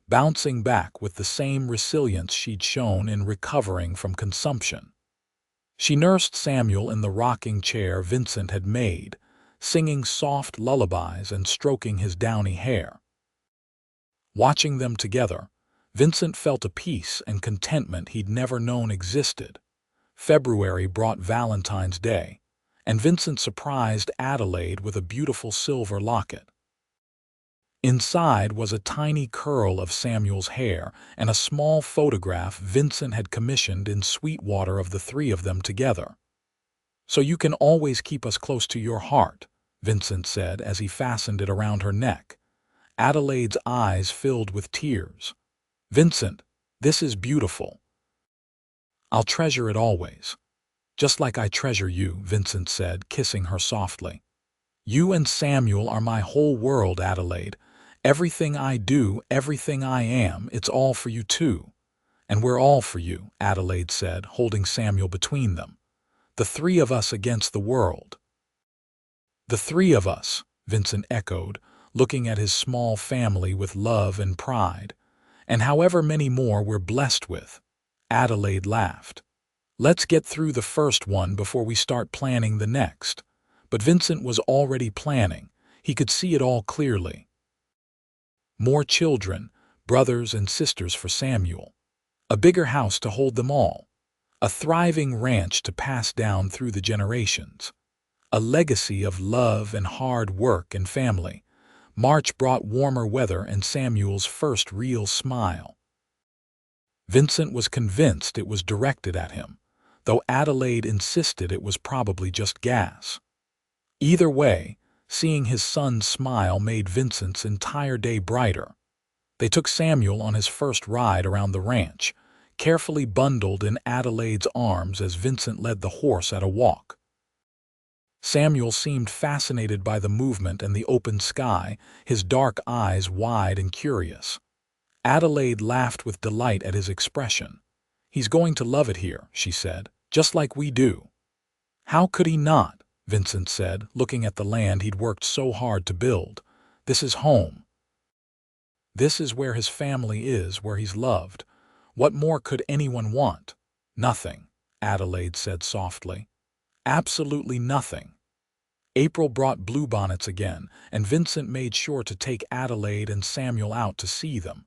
bouncing back with the same resilience she'd shown in recovering from consumption. She nursed Samuel in the rocking chair Vincent had made, singing soft lullabies and stroking his downy hair. Watching them together, Vincent felt a peace and contentment he'd never known existed. February brought Valentine's Day, and Vincent surprised Adelaide with a beautiful silver locket. Inside was a tiny curl of Samuel's hair and a small photograph Vincent had commissioned in Sweetwater of the three of them together. "So you can always keep us close to your heart," Vincent said as he fastened it around her neck. Adelaide's eyes filled with tears. "Vincent, this is beautiful. I'll treasure it always. Just like I treasure you," Vincent said, kissing her softly. "You and Samuel are my whole world, Adelaide. Everything I do, everything I am, it's all for you too." "And we're all for you," Adelaide said, holding Samuel between them. "The three of us against the world." "The three of us," Vincent echoed, looking at his small family with love and pride. "And however many more we're blessed with." Adelaide laughed. "Let's get through the first one before we start planning the next." But Vincent was already planning. He could see it all clearly. More children, brothers and sisters for Samuel. A bigger house to hold them all. A thriving ranch to pass down through the generations. A legacy of love and hard work and family. March brought warmer weather and Samuel's first real smile. Vincent was convinced it was directed at him, though Adelaide insisted it was probably just gas. Either way, seeing his son's smile made Vincent's entire day brighter. They took Samuel on his first ride around the ranch, carefully bundled in Adelaide's arms as Vincent led the horse at a walk. Samuel seemed fascinated by the movement and the open sky, his dark eyes wide and curious. Adelaide laughed with delight at his expression. "He's going to love it here," she said, "just like we do." "How could he not?" Vincent said, looking at the land he'd worked so hard to build. "This is home. This is where his family is, where he's loved. What more could anyone want?" "Nothing," Adelaide said softly. "Absolutely nothing." April brought bluebonnets again, and Vincent made sure to take Adelaide and Samuel out to see them.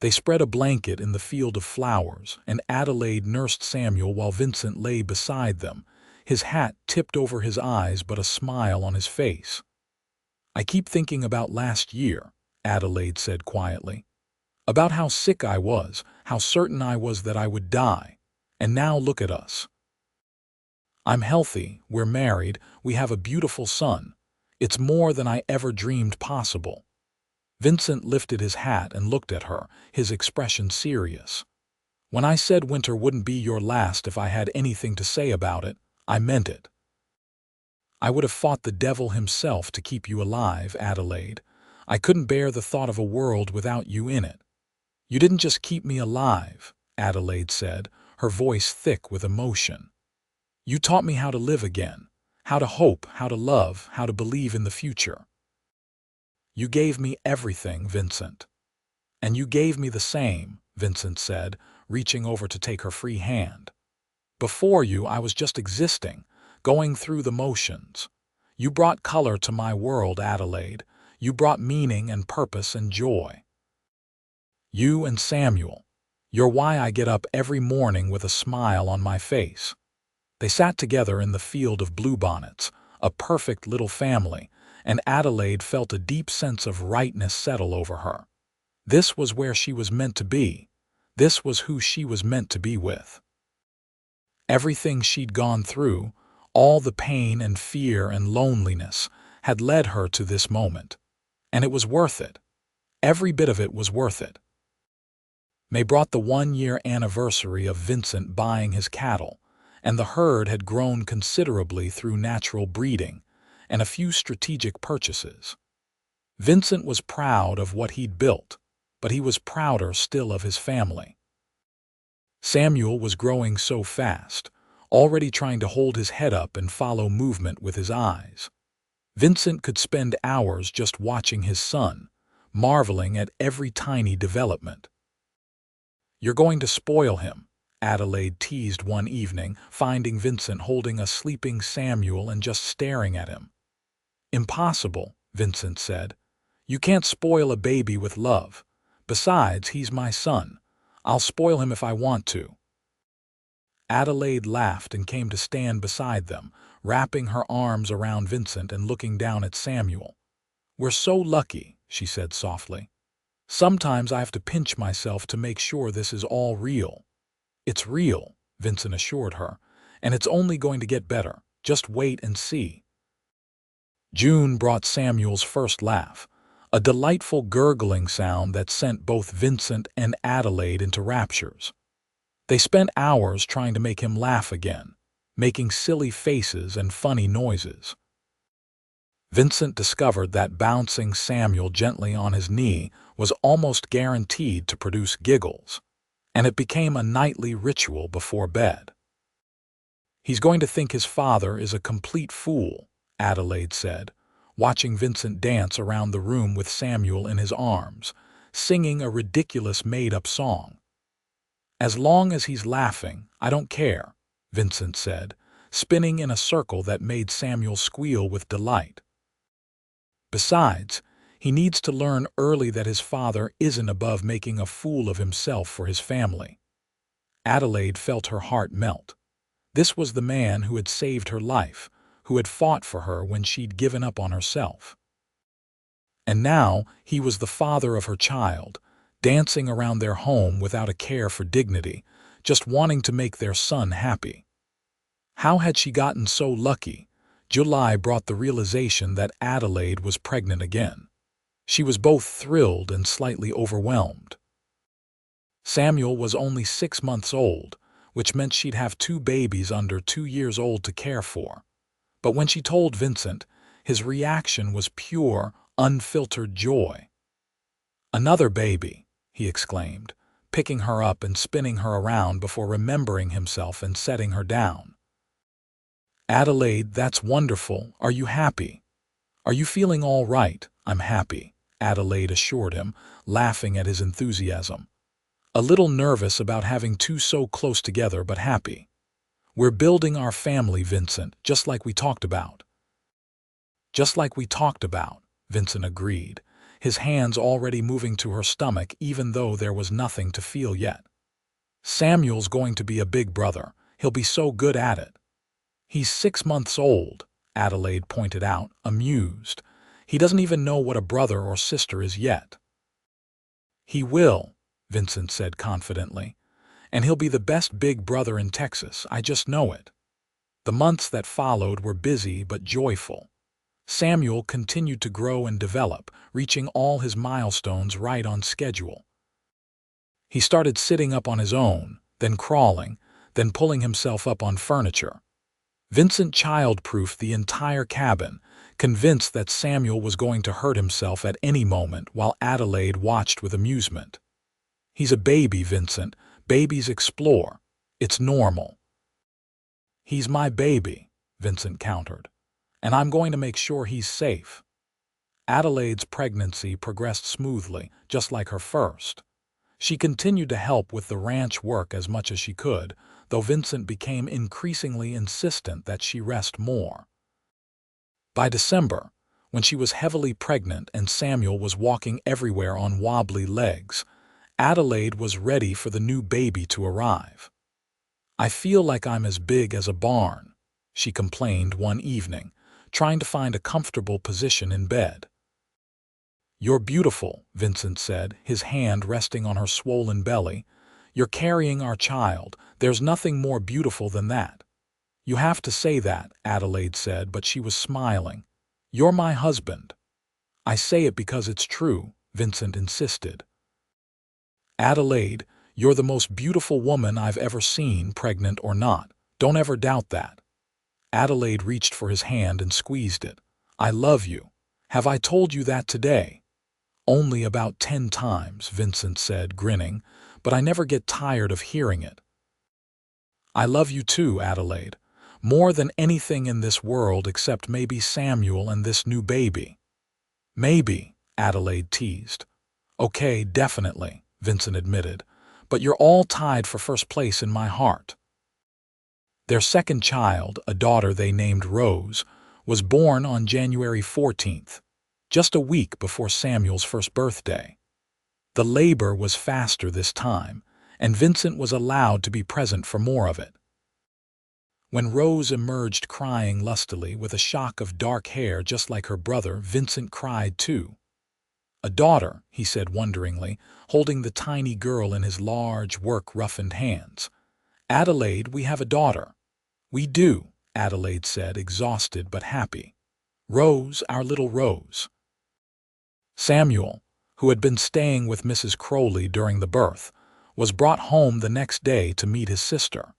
They spread a blanket in the field of flowers, and Adelaide nursed Samuel while Vincent lay beside them, his hat tipped over his eyes but a smile on his face. "I keep thinking about last year," Adelaide said quietly. "About how sick I was, how certain I was that I would die. And now look at us. I'm healthy, we're married, we have a beautiful son. It's more than I ever dreamed possible." Vincent lifted his hat and looked at her, his expression serious. "When I said winter wouldn't be your last if I had anything to say about it, I meant it. I would have fought the devil himself to keep you alive, Adelaide. I couldn't bear the thought of a world without you in it." "You didn't just keep me alive," Adelaide said, her voice thick with emotion. "You taught me how to live again, how to hope, how to love, how to believe in the future. You gave me everything, Vincent." "And you gave me the same," Vincent said, reaching over to take her free hand. "Before you, I was just existing, going through the motions. You brought color to my world, Adelaide. You brought meaning and purpose and joy. You and Samuel. You're why I get up every morning with a smile on my face." They sat together in the field of bluebonnets, a perfect little family, and Adelaide felt a deep sense of rightness settle over her. This was where she was meant to be. This was who she was meant to be with. Everything she'd gone through, all the pain and fear and loneliness, had led her to this moment. And it was worth it. Every bit of it was worth it. May brought the 1-year anniversary of Vincent buying his cattle, and the herd had grown considerably through natural breeding and a few strategic purchases. Vincent was proud of what he'd built, but he was prouder still of his family. Samuel was growing so fast, already trying to hold his head up and follow movement with his eyes. Vincent could spend hours just watching his son, marveling at every tiny development. "You're going to spoil him," Adelaide teased one evening, finding Vincent holding a sleeping Samuel and just staring at him. "Impossible," Vincent said. "You can't spoil a baby with love. Besides, he's my son. I'll spoil him if I want to." Adelaide laughed and came to stand beside them, wrapping her arms around Vincent and looking down at Samuel. "We're so lucky," she said softly. "Sometimes I have to pinch myself to make sure this is all real." "It's real," Vincent assured her, "and it's only going to get better. Just wait and see." June brought Samuel's first laugh, a delightful gurgling sound that sent both Vincent and Adelaide into raptures. They spent hours trying to make him laugh again, making silly faces and funny noises. Vincent discovered that bouncing Samuel gently on his knee was almost guaranteed to produce giggles, and it became a nightly ritual before bed. "He's going to think his father is a complete fool," Adelaide said, watching Vincent dance around the room with Samuel in his arms, singing a ridiculous made-up song. "As long as he's laughing, I don't care," Vincent said, spinning in a circle that made Samuel squeal with delight. "Besides, he needs to learn early that his father isn't above making a fool of himself for his family." Adelaide felt her heart melt. This was the man who had saved her life, who had fought for her when she'd given up on herself. And now he was the father of her child, dancing around their home without a care for dignity, just wanting to make their son happy. How had she gotten so lucky? July brought the realization that Adelaide was pregnant again. She was both thrilled and slightly overwhelmed. Samuel was only 6 months old, which meant she'd have 2 babies under 2 years old to care for. But when she told Vincent, his reaction was pure, unfiltered joy. "Another baby," he exclaimed, picking her up and spinning her around before remembering himself and setting her down. "Adelaide, that's wonderful. Are you happy?" "Are you feeling all right?" "I'm happy," Adelaide assured him, laughing at his enthusiasm. "A little nervous about having 2 so close together, but happy. We're building our family, Vincent, just like we talked about." "Just like we talked about," Vincent agreed, his hands already moving to her stomach even though there was nothing to feel yet. "Samuel's going to be a big brother. He'll be so good at it." "He's 6 months old," Adelaide pointed out, amused. "He doesn't even know what a brother or sister is yet." "He will," Vincent said confidently, and he'll be the best big brother in Texas, I just know it." The months that followed were busy but joyful. Samuel continued to grow and develop, reaching all his milestones right on schedule. He started sitting up on his own, then crawling, then pulling himself up on furniture. Vincent child-proofed the entire cabin, convinced that Samuel was going to hurt himself at any moment while Adelaide watched with amusement. "He's a baby, Vincent. Babies explore. It's normal." "He's my baby," Vincent countered, "and I'm going to make sure he's safe." Adelaide's pregnancy progressed smoothly, just like her first. She continued to help with the ranch work as much as she could, though Vincent became increasingly insistent that she rest more. By December, when she was heavily pregnant and Samuel was walking everywhere on wobbly legs, Adelaide was ready for the new baby to arrive. "I feel like I'm as big as a barn," she complained one evening, trying to find a comfortable position in bed. "You're beautiful," Vincent said, his hand resting on her swollen belly. "You're carrying our child. There's nothing more beautiful than that." "You have to say that," Adelaide said, but she was smiling. "You're my husband." "I say it because it's true," Vincent insisted. "Adelaide, you're the most beautiful woman I've ever seen, pregnant or not. Don't ever doubt that." Adelaide reached for his hand and squeezed it. "I love you. Have I told you that today?" "Only about 10 times, Vincent said, grinning, "but I never get tired of hearing it." "I love you too, Adelaide. More than anything in this world except maybe Samuel and this new baby." "Maybe," Adelaide teased. "Okay, definitely," Vincent admitted, "but you're all tied for first place in my heart." Their second child, a daughter they named Rose, was born on January 14th, just a week before Samuel's first birthday. The labor was faster this time, and Vincent was allowed to be present for more of it. When Rose emerged crying lustily with a shock of dark hair just like her brother, Vincent cried too. "A daughter," he said wonderingly, holding the tiny girl in his large, work-roughened hands. "Adelaide, we have a daughter." "We do," Adelaide said, exhausted but happy. "Rose, our little Rose." Samuel, who had been staying with Mrs. Crowley during the birth, was brought home the next day to meet his sister.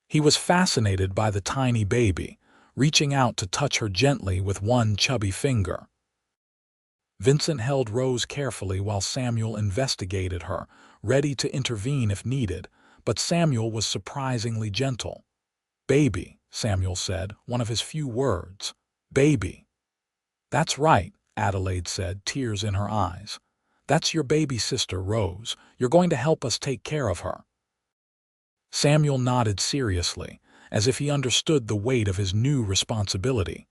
He was fascinated by the tiny baby, reaching out to touch her gently with one chubby finger. Vincent held Rose carefully while Samuel investigated her, ready to intervene if needed, but Samuel was surprisingly gentle. "Baby," Samuel said, one of his few words. "Baby." "That's right," Adelaide said, tears in her eyes. "That's your baby sister, Rose. You're going to help us take care of her." Samuel nodded seriously, as if he understood the weight of his new responsibility.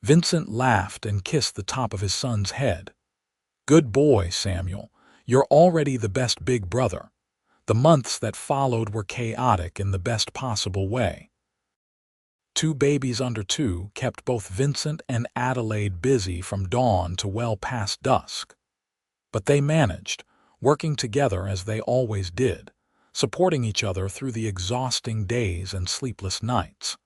Vincent laughed and kissed the top of his son's head. "Good boy, Samuel. You're already the best big brother." The months that followed were chaotic in the best possible way. 2 babies under 2 kept both Vincent and Adelaide busy from dawn to well past dusk. But they managed, working together as they always did, supporting each other through the exhausting days and sleepless nights.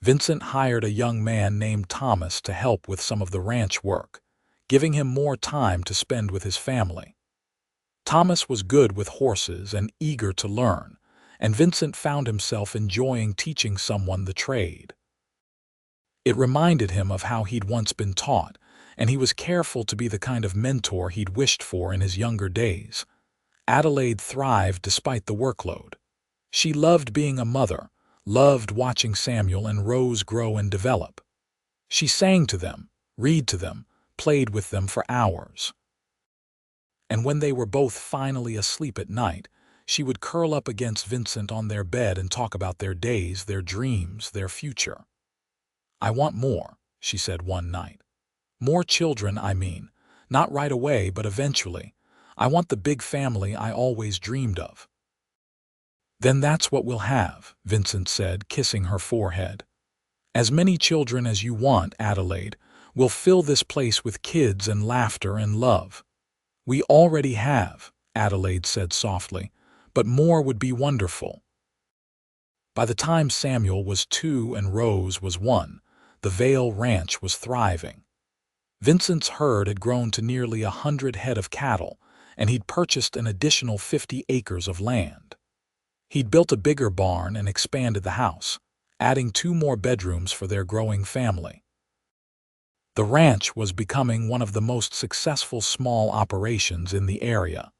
Vincent hired a young man named Thomas to help with some of the ranch work, giving him more time to spend with his family. Thomas was good with horses and eager to learn, and Vincent found himself enjoying teaching someone the trade. It reminded him of how he'd once been taught, and he was careful to be the kind of mentor he'd wished for in his younger days. Adelaide thrived despite the workload. She loved being a mother, loved watching Samuel and Rose grow and develop. She sang to them, read to them, played with them for hours. And when they were both finally asleep at night, she would curl up against Vincent on their bed and talk about their days, their dreams, their future. "I want more," she said one night. "More children, I mean. Not right away, but eventually. I want the big family I always dreamed of." "Then that's what we'll have," Vincent said, kissing her forehead. "As many children as you want, Adelaide. We'll fill this place with kids and laughter and love." "We already have," Adelaide said softly, but more would be wonderful. By the time Samuel was 2 and Rose was 1, the Vale Ranch was thriving. Vincent's herd had grown to nearly 100 head of cattle, and he'd purchased an additional 50 acres of land. He'd built a bigger barn and expanded the house, adding 2 more bedrooms for their growing family. The ranch was becoming one of the most successful small operations in the area,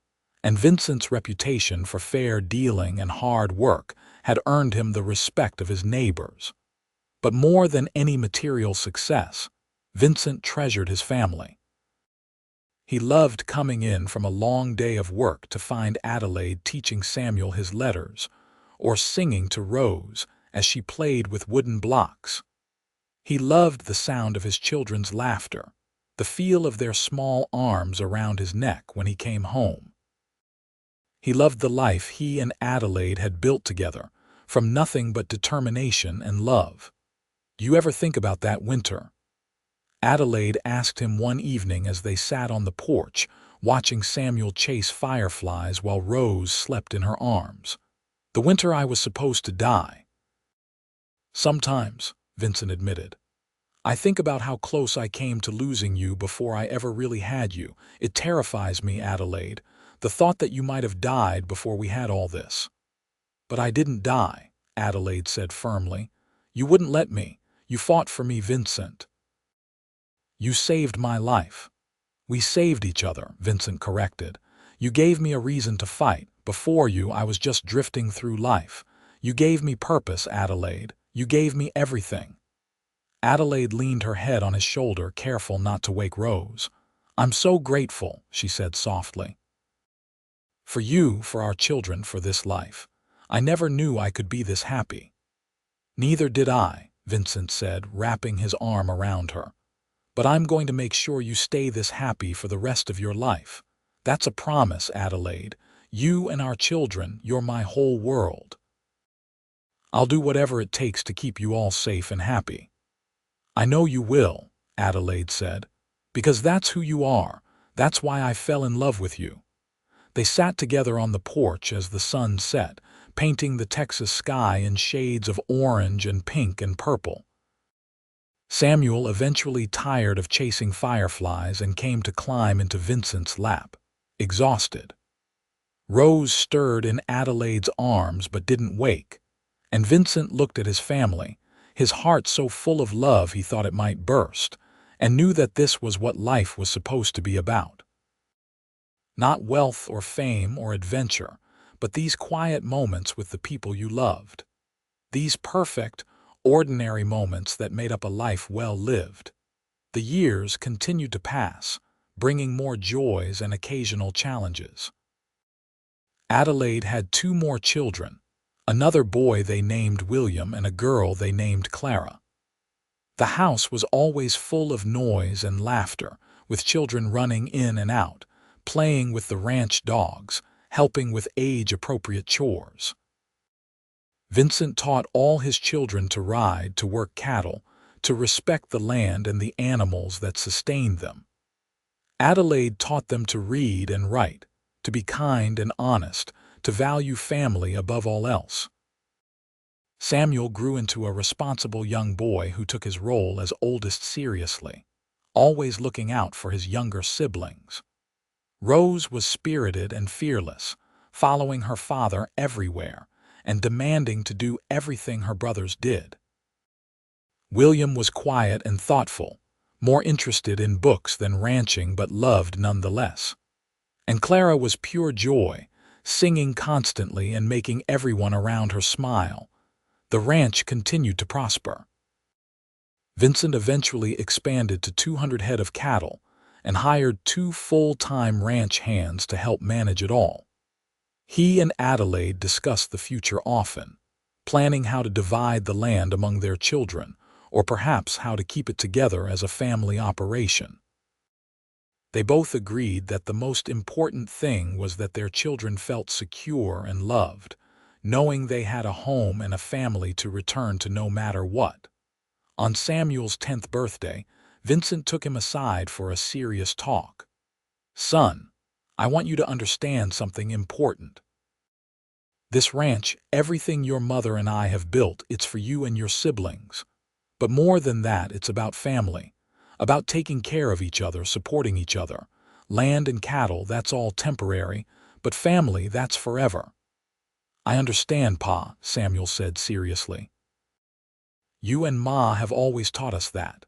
and Vincent's reputation for fair dealing and hard work had earned him the respect of his neighbors. But more than any material success, Vincent treasured his family. He loved coming in from a long day of work to find Adelaide teaching Samuel his letters, or singing to Rose as she played with wooden blocks. He loved the sound of his children's laughter, the feel of their small arms around his neck when he came home. He loved the life he and Adelaide had built together, from nothing but determination and love. "Do you ever think about that winter?" Adelaide asked him one evening as they sat on the porch, watching Samuel chase fireflies while Rose slept in her arms. "The winter I was supposed to die." "Sometimes," Vincent admitted. "I think about how close I came to losing you before I ever really had you. It terrifies me, Adelaide, the thought that you might have died before we had all this." "But I didn't die," Adelaide said firmly. "You wouldn't let me. You fought for me, Vincent." "You saved my life." "We saved each other," Vincent corrected. "You gave me a reason to fight. Before you, I was just drifting through life. You gave me purpose, Adelaide. You gave me everything." Adelaide leaned her head on his shoulder, careful not to wake Rose. "I'm so grateful," she said softly. "For you, for our children, for this life. I never knew I could be this happy." "Neither did I," Vincent said, wrapping his arm around her. "But I'm going to make sure you stay this happy for the rest of your life. That's a promise, Adelaide. You and our children, you're my whole world." "I'll do whatever it takes to keep you all safe and happy." "I know you will," Adelaide said, "because that's who you are. That's why I fell in love with you." They sat together on the porch as the sun set, painting the Texas sky in shades of orange and pink and purple. Samuel eventually tired of chasing fireflies and came to climb into Vincent's lap, exhausted. Rose stirred in Adelaide's arms but didn't wake, and Vincent looked at his family, his heart so full of love he thought it might burst, and knew that this was what life was supposed to be about. Not wealth or fame or adventure, but these quiet moments with the people you loved. These perfect, ordinary moments that made up a life well lived. The years continued to pass, bringing more joys and occasional challenges. Adelaide had 2 more children, another boy they named William and a girl they named Clara. The house was always full of noise and laughter, with children running in and out, playing with the ranch dogs, helping with age-appropriate chores. Vincent taught all his children to ride, to work cattle, to respect the land and the animals that sustained them. Adelaide taught them to read and write, to be kind and honest, to value family above all else. Samuel grew into a responsible young boy who took his role as oldest seriously, always looking out for his younger siblings. Rose was spirited and fearless, following her father everywhere and demanding to do everything her brothers did. William was quiet and thoughtful, more interested in books than ranching but loved nonetheless. And Clara was pure joy, singing constantly and making everyone around her smile. The ranch continued to prosper. Vincent eventually expanded to 200 head of cattle and hired 2 full-time ranch hands to help manage it all. He and Adelaide discussed the future often, planning how to divide the land among their children, or perhaps how to keep it together as a family operation. They both agreed that the most important thing was that their children felt secure and loved, knowing they had a home and a family to return to no matter what. On Samuel's 10th birthday, Vincent took him aside for a serious talk. "Son, I want you to understand something important." This ranch, everything your mother and I have built, it's for you and your siblings. But more than that, it's about family, about taking care of each other, supporting each other. Land and cattle, that's all temporary, but family, that's forever." "I understand, Pa," Samuel said seriously. "You and Ma have always taught us that."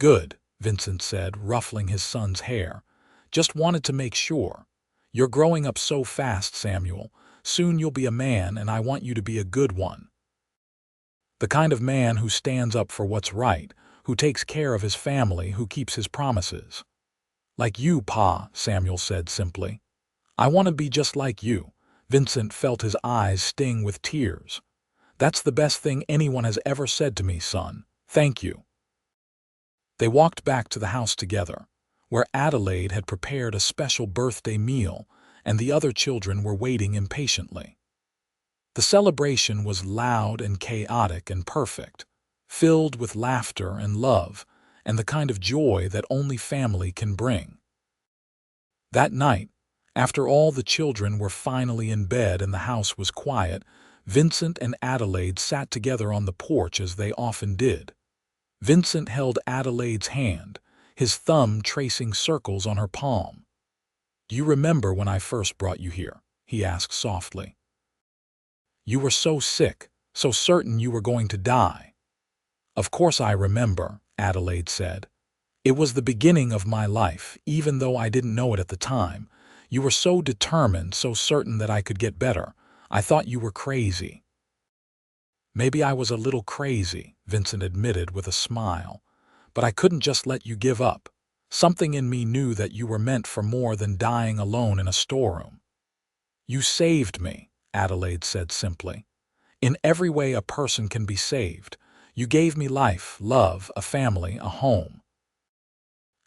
"Good," Vincent said, ruffling his son's hair. "Just wanted to make sure. You're growing up so fast, Samuel. Soon you'll be a man, and I want you to be a good one. The kind of man who stands up for what's right, who takes care of his family, who keeps his promises." "Like you, Pa," Samuel said simply. "I want to be just like you." Vincent felt his eyes sting with tears. "That's the best thing anyone has ever said to me, son. Thank you." They walked back to the house together, where Adelaide had prepared a special birthday meal, and the other children were waiting impatiently. The celebration was loud and chaotic and perfect, filled with laughter and love, and the kind of joy that only family can bring. That night, after all the children were finally in bed and the house was quiet, Vincent and Adelaide sat together on the porch as they often did. Vincent held Adelaide's hand, his thumb tracing circles on her palm. "Do you remember when I first brought you here?" he asked softly. "You were so sick, so certain you were going to die." "Of course I remember," Adelaide said. "It was the beginning of my life, even though I didn't know it at the time. You were so determined, so certain that I could get better. I thought you were crazy." "Maybe I was a little crazy," Vincent admitted with a smile. "But I couldn't just let you give up. Something in me knew that you were meant for more than dying alone in a storeroom." "You saved me," Adelaide said simply. "In every way a person can be saved. You gave me life, love, a family, a home.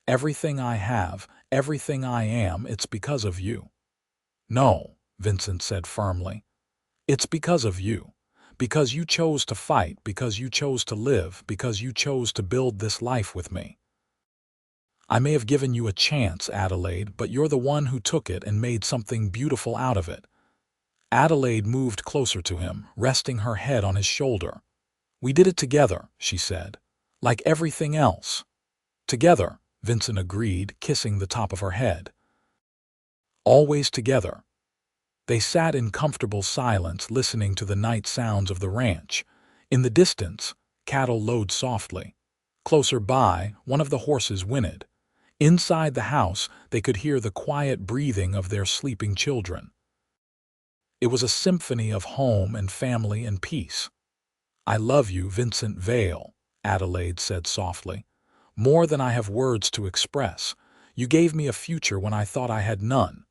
Everything I have, everything I am, it's because of you." "No," Vincent said firmly. "It's because of you. Because you chose to fight, because you chose to live, because you chose to build this life with me. I may have given you a chance, Adelaide, but you're the one who took it and made something beautiful out of it." Adelaide moved closer to him, resting her head on his shoulder. "We did it together," she said. "Like everything else." "Together," Vincent agreed, kissing the top of her head. "Always together." They sat in comfortable silence, listening to the night sounds of the ranch. In the distance, cattle lowed softly. Closer by, one of the horses whinnied. Inside the house, they could hear the quiet breathing of their sleeping children. It was a symphony of home and family and peace. "I love you, Vincent Vale," Adelaide said softly. "More than I have words to express. You gave me a future when I thought I had none.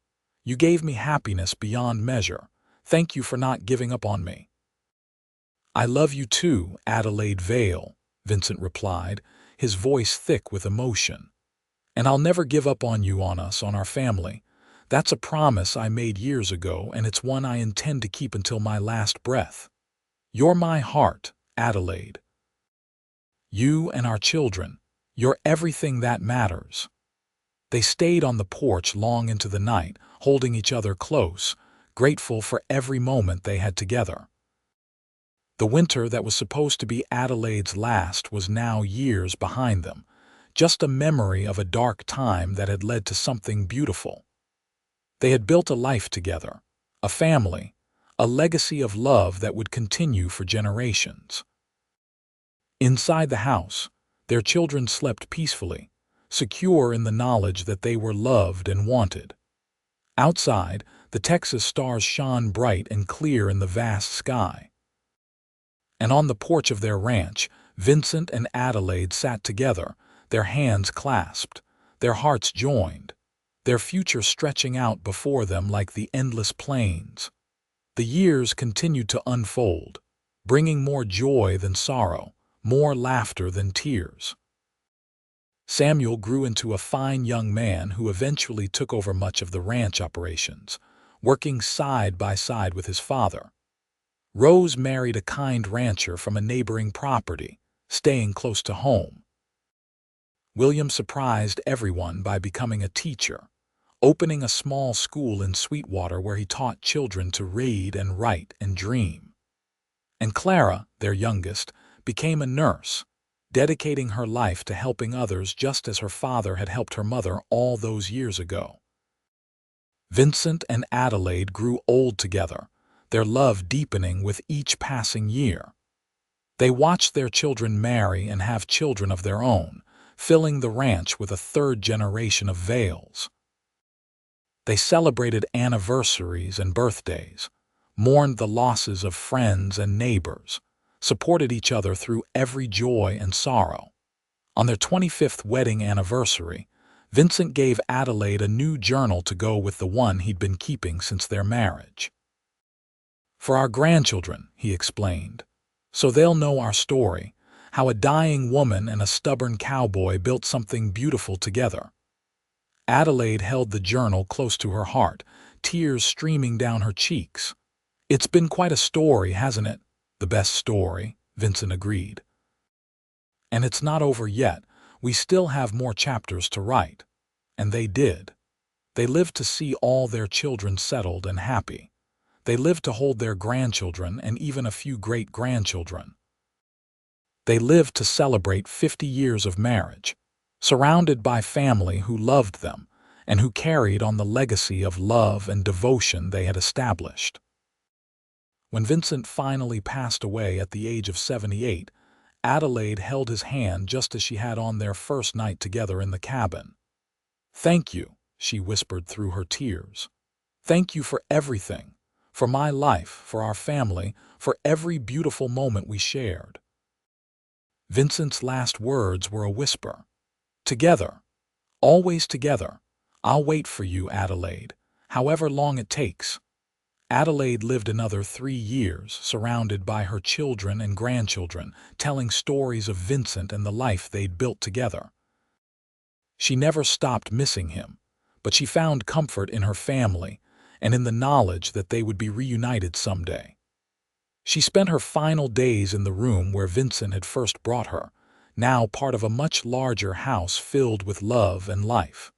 You gave me happiness beyond measure. Thank you for not giving up on me." "I love you too, Adelaide Vale," Vincent replied, his voice thick with emotion. "And I'll never give up on you, on us, on our family. That's a promise I made years ago, and it's one I intend to keep until my last breath. You're my heart, Adelaide. You and our children. You're everything that matters." They stayed on the porch long into the night, holding each other close, grateful for every moment they had together. The winter that was supposed to be Adelaide's last was now years behind them, just a memory of a dark time that had led to something beautiful. They had built a life together, a family, a legacy of love that would continue for generations. Inside the house, their children slept peacefully, secure in the knowledge that they were loved and wanted. Outside, the Texas stars shone bright and clear in the vast sky. And on the porch of their ranch, Vincent and Adelaide sat together, their hands clasped, their hearts joined, their future stretching out before them like the endless plains. The years continued to unfold, bringing more joy than sorrow, more laughter than tears. Samuel grew into a fine young man who eventually took over much of the ranch operations, working side by side with his father. Rose married a kind rancher from a neighboring property, staying close to home. William surprised everyone by becoming a teacher, opening a small school in Sweetwater where he taught children to read and write and dream. And Clara, their youngest, became a nurse, dedicating her life to helping others just as her father had helped her mother all those years ago. Vincent and Adelaide grew old together, their love deepening with each passing year. They watched their children marry and have children of their own, filling the ranch with a third generation of Vales. They celebrated anniversaries and birthdays, mourned the losses of friends and neighbors, supported each other through every joy and sorrow. On their 25th wedding anniversary, Vincent gave Adelaide a new journal to go with the one he'd been keeping since their marriage. "For our grandchildren," he explained, "so they'll know our story, how a dying woman and a stubborn cowboy built something beautiful together." Adelaide held the journal close to her heart, tears streaming down her cheeks. "It's been quite a story, hasn't it?" "The best story," Vincent agreed. "And it's not over yet. We still have more chapters to write." And they did. They lived to see all their children settled and happy. They lived to hold their grandchildren and even a few great-grandchildren. They lived to celebrate 50 years of marriage, surrounded by family who loved them and who carried on the legacy of love and devotion they had established. When Vincent finally passed away at the age of 78, Adelaide held his hand just as she had on their first night together in the cabin. "Thank you," she whispered through her tears. "Thank you for everything, for my life, for our family, for every beautiful moment we shared." Vincent's last words were a whisper. "Together, always together. I'll wait for you, Adelaide, however long it takes." Adelaide lived another 3 years, surrounded by her children and grandchildren, telling stories of Vincent and the life they'd built together. She never stopped missing him, but she found comfort in her family and in the knowledge that they would be reunited someday. She spent her final days in the room where Vincent had first brought her, now part of a much larger house filled with love and life.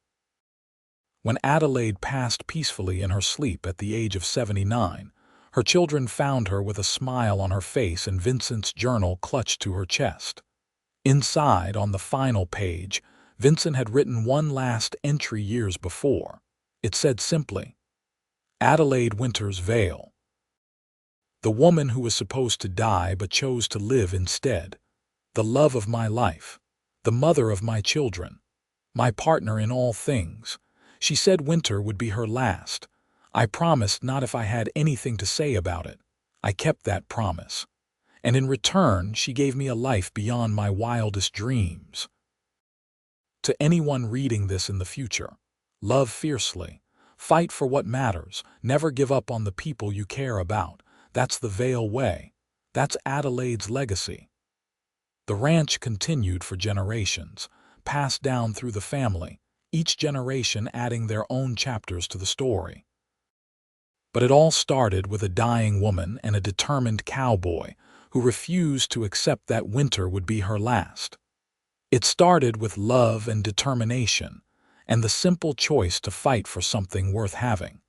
When Adelaide passed peacefully in her sleep at the age of 79, her children found her with a smile on her face and Vincent's journal clutched to her chest. Inside, on the final page, Vincent had written one last entry years before. It said simply, "Adelaide Winters Vale. The woman who was supposed to die but chose to live instead. The love of my life. The mother of my children. My partner in all things. She said winter would be her last. I promised not if I had anything to say about it. I kept that promise. And in return, she gave me a life beyond my wildest dreams." To anyone reading this in the future, love fiercely. Fight for what matters. Never give up on the people you care about. That's the Vale way. That's Adelaide's legacy. The ranch continued for generations, passed down through the family, each generation adding their own chapters to the story. But it all started with a dying woman and a determined cowboy who refused to accept that winter would be her last. It started with love and determination, and the simple choice to fight for something worth having.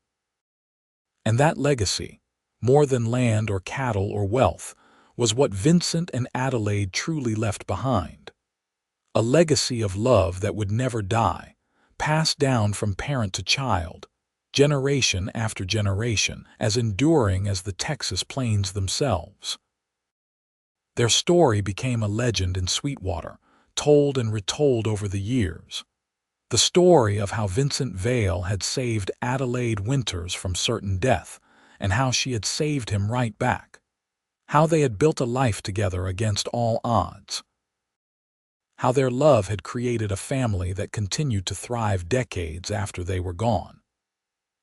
And that legacy, more than land or cattle or wealth, was what Vincent and Adelaide truly left behind. A legacy of love that would never die, passed down from parent to child, generation after generation, as enduring as the Texas plains themselves. Their story became a legend in Sweetwater, told and retold over the years. The story of how Vincent Vale had saved Adelaide Winters from certain death, and how she had saved him right back. How they had built a life together against all odds. How their love had created a family that continued to thrive decades after they were gone.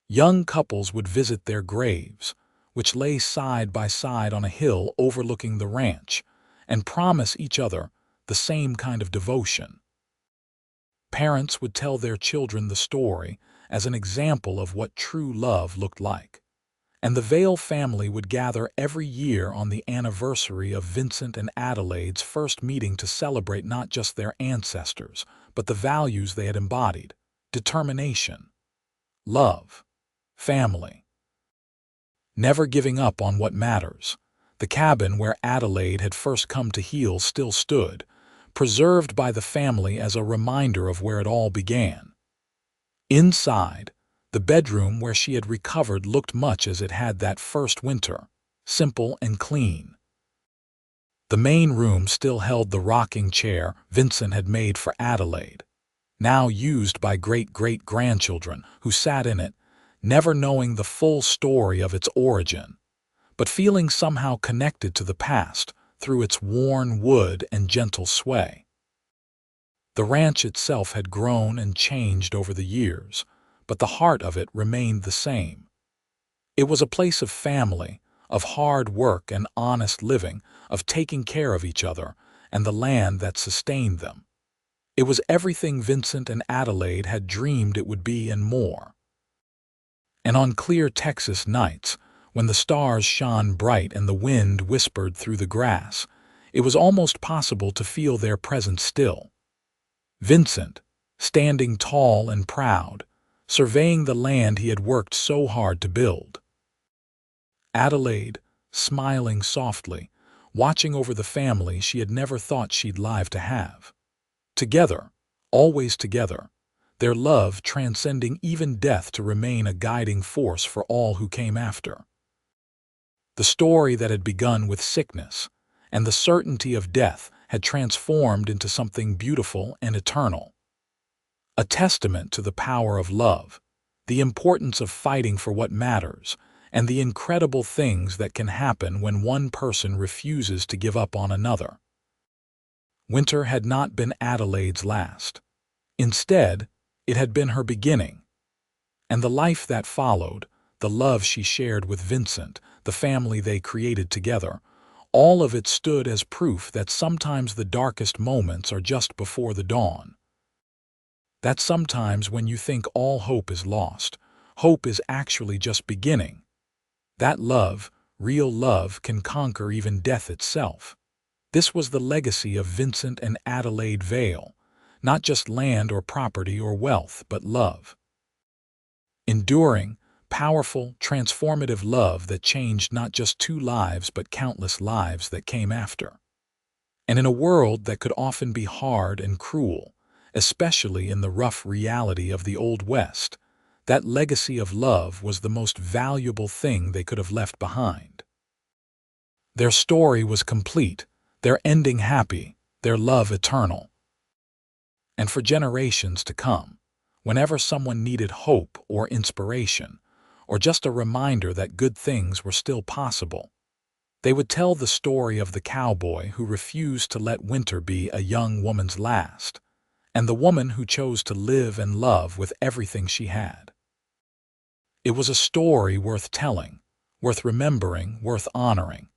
Young couples would visit their graves, which lay side by side on a hill overlooking the ranch, and promise each other the same kind of devotion. Parents would tell their children the story as an example of what true love looked like. And the Vale family would gather every year on the anniversary of Vincent and Adelaide's first meeting to celebrate not just their ancestors, but the values they had embodied: determination, love, family. Never giving up on what matters. The cabin where Adelaide had first come to heal still stood, preserved by the family as a reminder of where it all began. Inside, the bedroom where she had recovered looked much as it had that first winter, simple and clean. The main room still held the rocking chair Vincent had made for Adelaide, now used by great-great-grandchildren who sat in it, never knowing the full story of its origin, but feeling somehow connected to the past through its worn wood and gentle sway. The ranch itself had grown and changed over the years, but the heart of it remained the same. It was a place of family, of hard work and honest living, of taking care of each other and the land that sustained them. It was everything Vincent and Adelaide had dreamed it would be and more. And on clear Texas nights, when the stars shone bright and the wind whispered through the grass, it was almost possible to feel their presence still. Vincent, standing tall and proud, surveying the land he had worked so hard to build. Adelaide, smiling softly, watching over the family she had never thought she'd live to have. Together, always together, their love transcending even death to remain a guiding force for all who came after. The story that had begun with sickness and the certainty of death had transformed into something beautiful and eternal. A testament to the power of love, the importance of fighting for what matters, and the incredible things that can happen when one person refuses to give up on another. Winter had not been Adelaide's last. Instead, it had been her beginning. And the life that followed, the love she shared with Vincent, the family they created together, all of it stood as proof that sometimes the darkest moments are just before the dawn. That sometimes when you think all hope is lost, hope is actually just beginning. That love, real love, can conquer even death itself. This was the legacy of Vincent and Adelaide Vale, not just land or property or wealth, but love. Enduring, powerful, transformative love that changed not just two lives but countless lives that came after. And in a world that could often be hard and cruel, especially in the rough reality of the Old West, that legacy of love was the most valuable thing they could have left behind. Their story was complete, their ending happy, their love eternal. And for generations to come, whenever someone needed hope or inspiration, or just a reminder that good things were still possible, they would tell the story of the cowboy who refused to let winter be a young woman's last, and the woman who chose to live and love with everything she had. It was a story worth telling, worth remembering, worth honoring.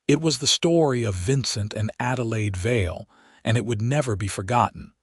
It was the story of Vincent and Adelaide Vale, and it would never be forgotten.